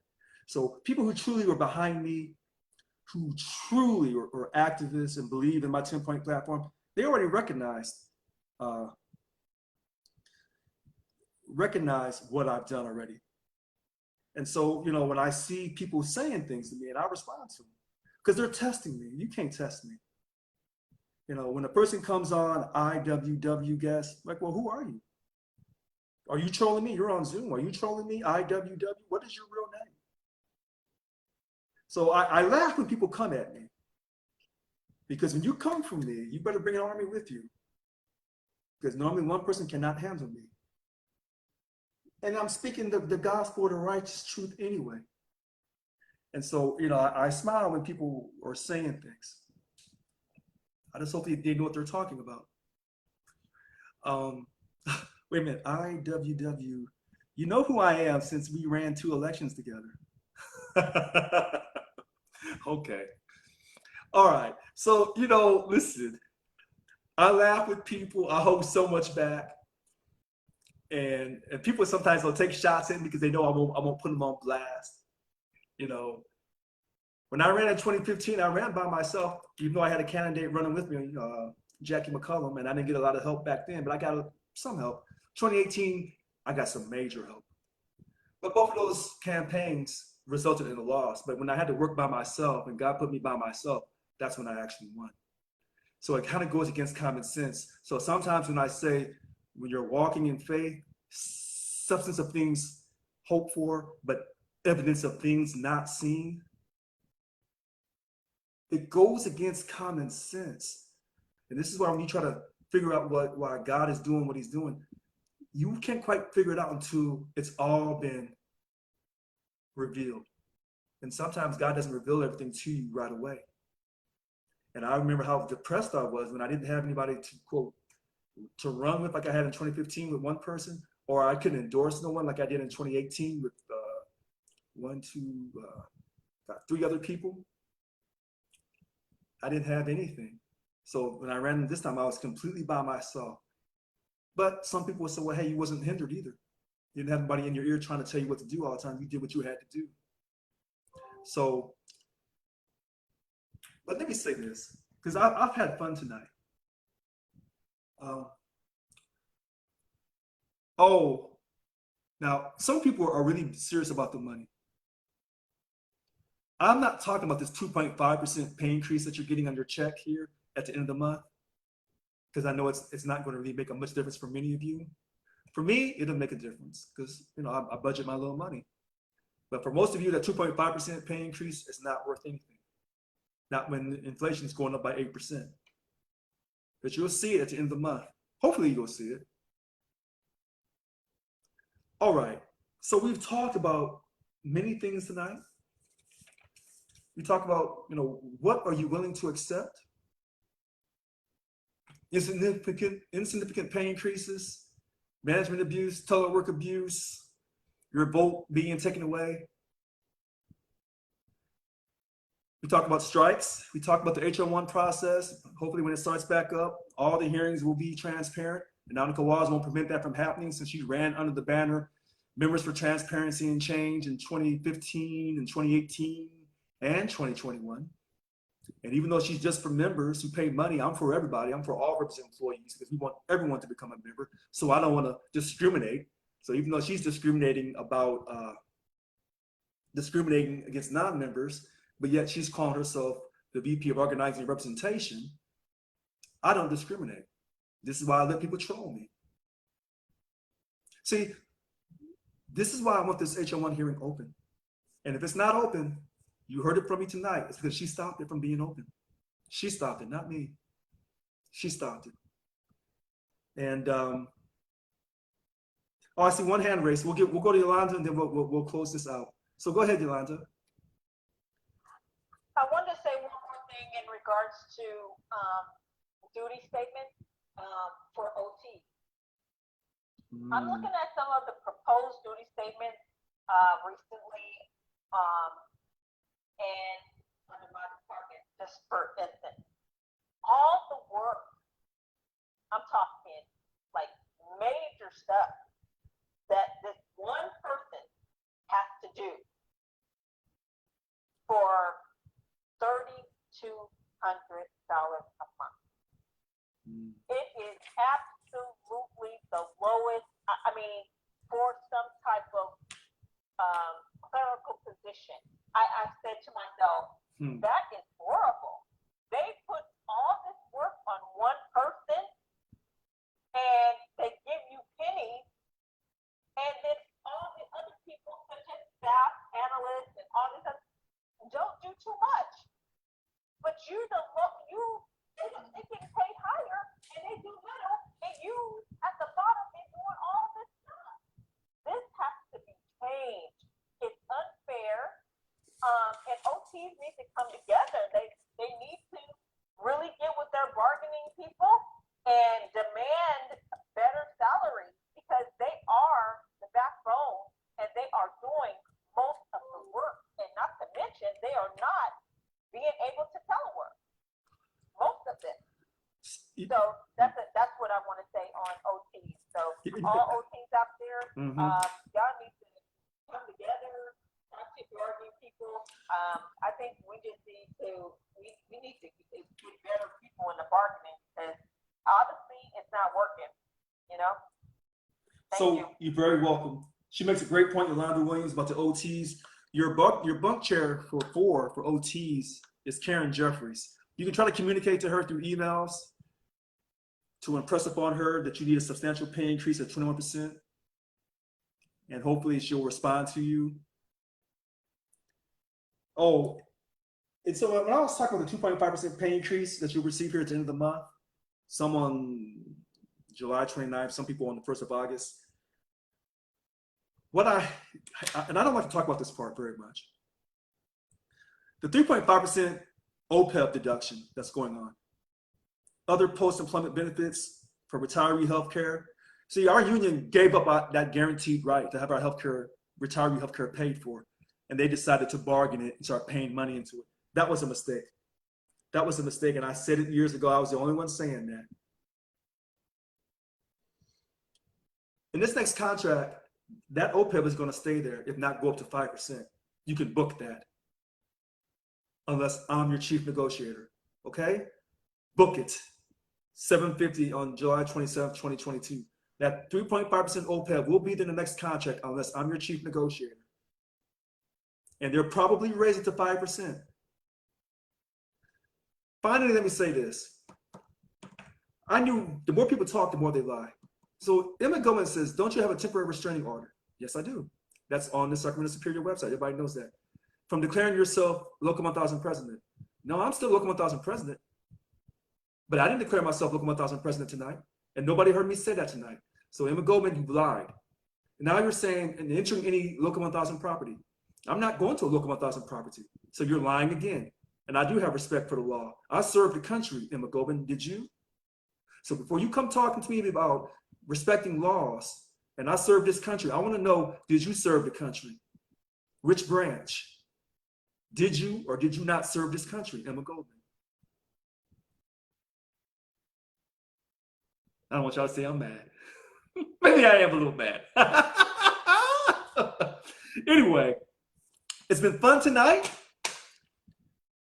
So people who truly were behind me, who truly are activists and believe in my 10-point platform, they already recognize what I've done already. And so, you know, when I see people saying things to me, and I respond to them, because they're testing me. You can't test me. You know, when a person comes on IWW guest, like, well, who are you? Are you trolling me? You're on Zoom. Are you trolling me? IWW? What is your real name? So I laugh when people come at me. Because when you come from me, you better bring an army with you. Because normally one person cannot handle me. And I'm speaking the gospel of the righteous truth anyway. And so, you know, I smile when people are saying things. I just hope they know what they're talking about. Wait a minute, IWW. You know who I am since we ran 2 elections together. Okay. All right. So, you know, listen, I laugh with people. I hold so much back. And people sometimes will take shots at me because they know I won't put them on blast. You know, when I ran in 2015, I ran by myself, even though I had a candidate running with me, Jackie McCullum, and I didn't get a lot of help back then, but I got some help. 2018, I got some major help. But both of those campaigns resulted in a loss. But when I had to work by myself and God put me by myself, that's when I actually won. So it kind of goes against common sense. So sometimes when I say, when you're walking in faith, substance of things hoped for, but evidence of things not seen, it goes against common sense. And this is why when you try to figure out why God is doing what he's doing, you can't quite figure it out until it's all been revealed. And sometimes God doesn't reveal everything to you right away. And I remember how depressed I was when I didn't have anybody to, quote, to run with like I had in 2015 with one person, or I couldn't endorse no one like I did in 2018 with 3 other people. I didn't have anything. So when I ran this time, I was completely by myself. But some people would say, well, hey, you wasn't hindered either. You didn't have anybody in your ear trying to tell you what to do all the time. You did what you had to do. So, but let me say this, because I've had fun tonight. Now some people are really serious about the money. I'm not talking about this 2.5% pay increase that you're getting on your check here at the end of the month, because I know it's not going to really make a much difference for many of you. For me, it'll make a difference because, you know, I budget my little money. But for most of you, that 2.5% pay increase is not worth anything. Not when inflation is going up by 8%. But you'll see it at the end of the month. Hopefully you'll see it. All right. So we've talked about many things tonight. We talk about, you know, what are you willing to accept? Insignificant pay increases, management abuse, telework abuse, your vote being taken away. We talk about strikes. We talk about the HR1 process. Hopefully when it starts back up, all the hearings will be transparent. And Annika Waz won't prevent that from happening since she ran under the banner Members for Transparency and Change in 2015 and 2018 and 2021. And even though she's just for members who pay money, I'm for everybody. I'm for all represented employees because we want everyone to become a member. So I don't want to discriminate. So even though she's discriminating against non-members, but yet she's calling herself the VP of Organizing and Representation, I don't discriminate. This is why I let people troll me. See, this is why I want this HR1 hearing open. And if it's not open, you heard it from me tonight. It's because she stopped it from being open. She stopped it, not me. She stopped it. And oh, I see one hand raised. We'll go to Yolanda, and then we'll close this out. So go ahead, Yolanda. I wanted to say one more thing in regards to duty statements for OT. I'm looking at some of the proposed duty statements recently, and under my department, just for instance, all the work, I'm talking like major stuff that this one person has to do for $3,200 a month. It is absolutely the lowest. I mean, for some type of clerical position, I said to myself, that is horrible. They put all this work on one person, and they give you pennies, and then all the other people, such as staff, analysts, and all this other, don't do too much. But they get paid higher, and they do little, and you at the bottom is doing all this stuff. This has to be changed. It's unfair, and OTs need to come together. They need to really get with their bargaining people and demand better salaries, because they are the backbone, and they are doing most of the work. And not to mention, they are not being able to telework, most of it. So that's what I want to say on OTs. So all OTs out there, y'all need to come together, talk to bargaining people. I think we just need to get better people in the bargaining, because obviously it's not working, you know. Thank you. You're very welcome. She makes a great point, Yolanda Williams, about the OTs. Your bunk chair for OTs is Karen Jeffries. You can try to communicate to her through emails to impress upon her that you need a substantial pay increase of 21%. And hopefully she'll respond to you. Oh, and so when I was talking about the 2.5% pay increase that you'll receive here at the end of the month, some on July 29th, some people on the 1st of August. And I don't like to talk about this part very much. The 3.5% OPEB deduction that's going on. Other post-employment benefits for retiree health care. See, our union gave up that guaranteed right to have our retiree health care paid for, and they decided to bargain it and start paying money into it. That was a mistake. That was a mistake, and I said it years ago. I was the only one saying that. In this next contract, that OPEB is going to stay there, if not go up to 5%. You can book that, unless I'm your chief negotiator. Okay, book it. $750 on July 27th, 2022. That 3.5% OPEB will be there in the next contract, unless I'm your chief negotiator. And they'll probably raise it to 5%. Finally, let me say this. I knew the more people talk, the more they lie. So Emmett Goldman says, don't you have a temporary restraining order? Yes, I do. That's on the Sacramento Superior website. Everybody knows that. From declaring yourself Local 1000 president. No, I'm still Local 1000 president. But I didn't declare myself Local 1000 president tonight. And nobody heard me say that tonight. So Emmett Goldman, you lied. And now you're saying, and entering any Local 1000 property. I'm not going to a Local 1000 property. So you're lying again. And I do have respect for the law. I served the country, Emmett Goldman. Did you? So before you come talking to me about respecting laws, and I serve this country, I want to know, did you serve the country? Which branch? Did you or did you not serve this country, Emma Goldman? I don't want y'all to say I'm mad. Maybe I am a little mad. Anyway, it's been fun tonight.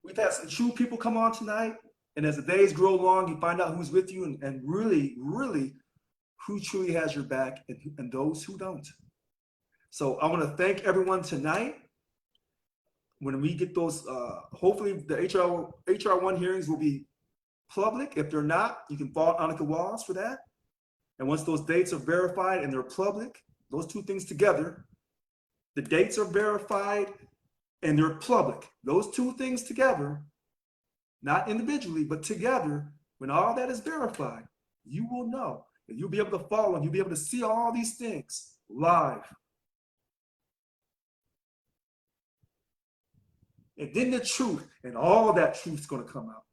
We've had some true people come on tonight. And as the days grow along, you find out who's with you and really, really who truly has your back and those who don't. So I want to thank everyone tonight. When we get those, hopefully the HR1 hearings will be public. If they're not, you can follow Annika Walls for that. And once those dates are verified and they're public, those two things together, the dates are verified and they're public. Those two things together, not individually, but together, when all that is verified, you will know. And you'll be able to follow and you'll be able to see all these things live. And then the truth, and all that truth is going to come out.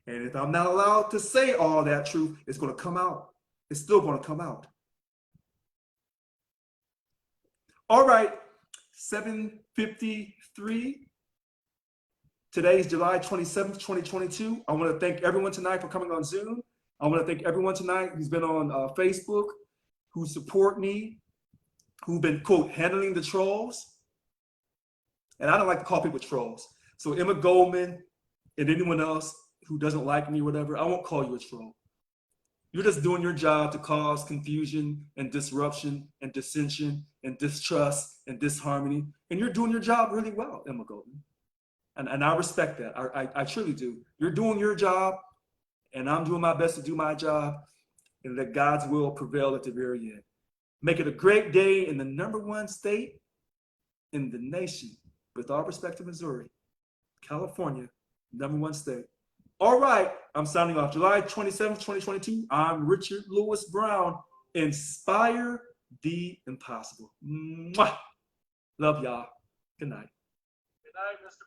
And if I'm not allowed to say all that truth, it's going to come out. It's still going to come out. All right, 7:53. Today is July 27th, 2022. I want to thank everyone tonight for coming on Zoom. I want to thank everyone tonight who's been on Facebook, who support me, who've been, quote, handling the trolls. And I don't like to call people trolls. So Emma Goldman and anyone else who doesn't like me or whatever, I won't call you a troll. You're just doing your job to cause confusion and disruption and dissension and distrust and disharmony. And you're doing your job really well, Emma Goldman. And I respect that. I truly do. You're doing your job, and I'm doing my best to do my job, and let God's will prevail at the very end. Make it a great day in the #1 state in the nation, with all respect to Missouri, California, #1 state. All right, I'm signing off. July 27th, 2022. I'm Richard Lewis Brown. Inspire the impossible. Mwah! Love y'all. Good night. Good night, Mr.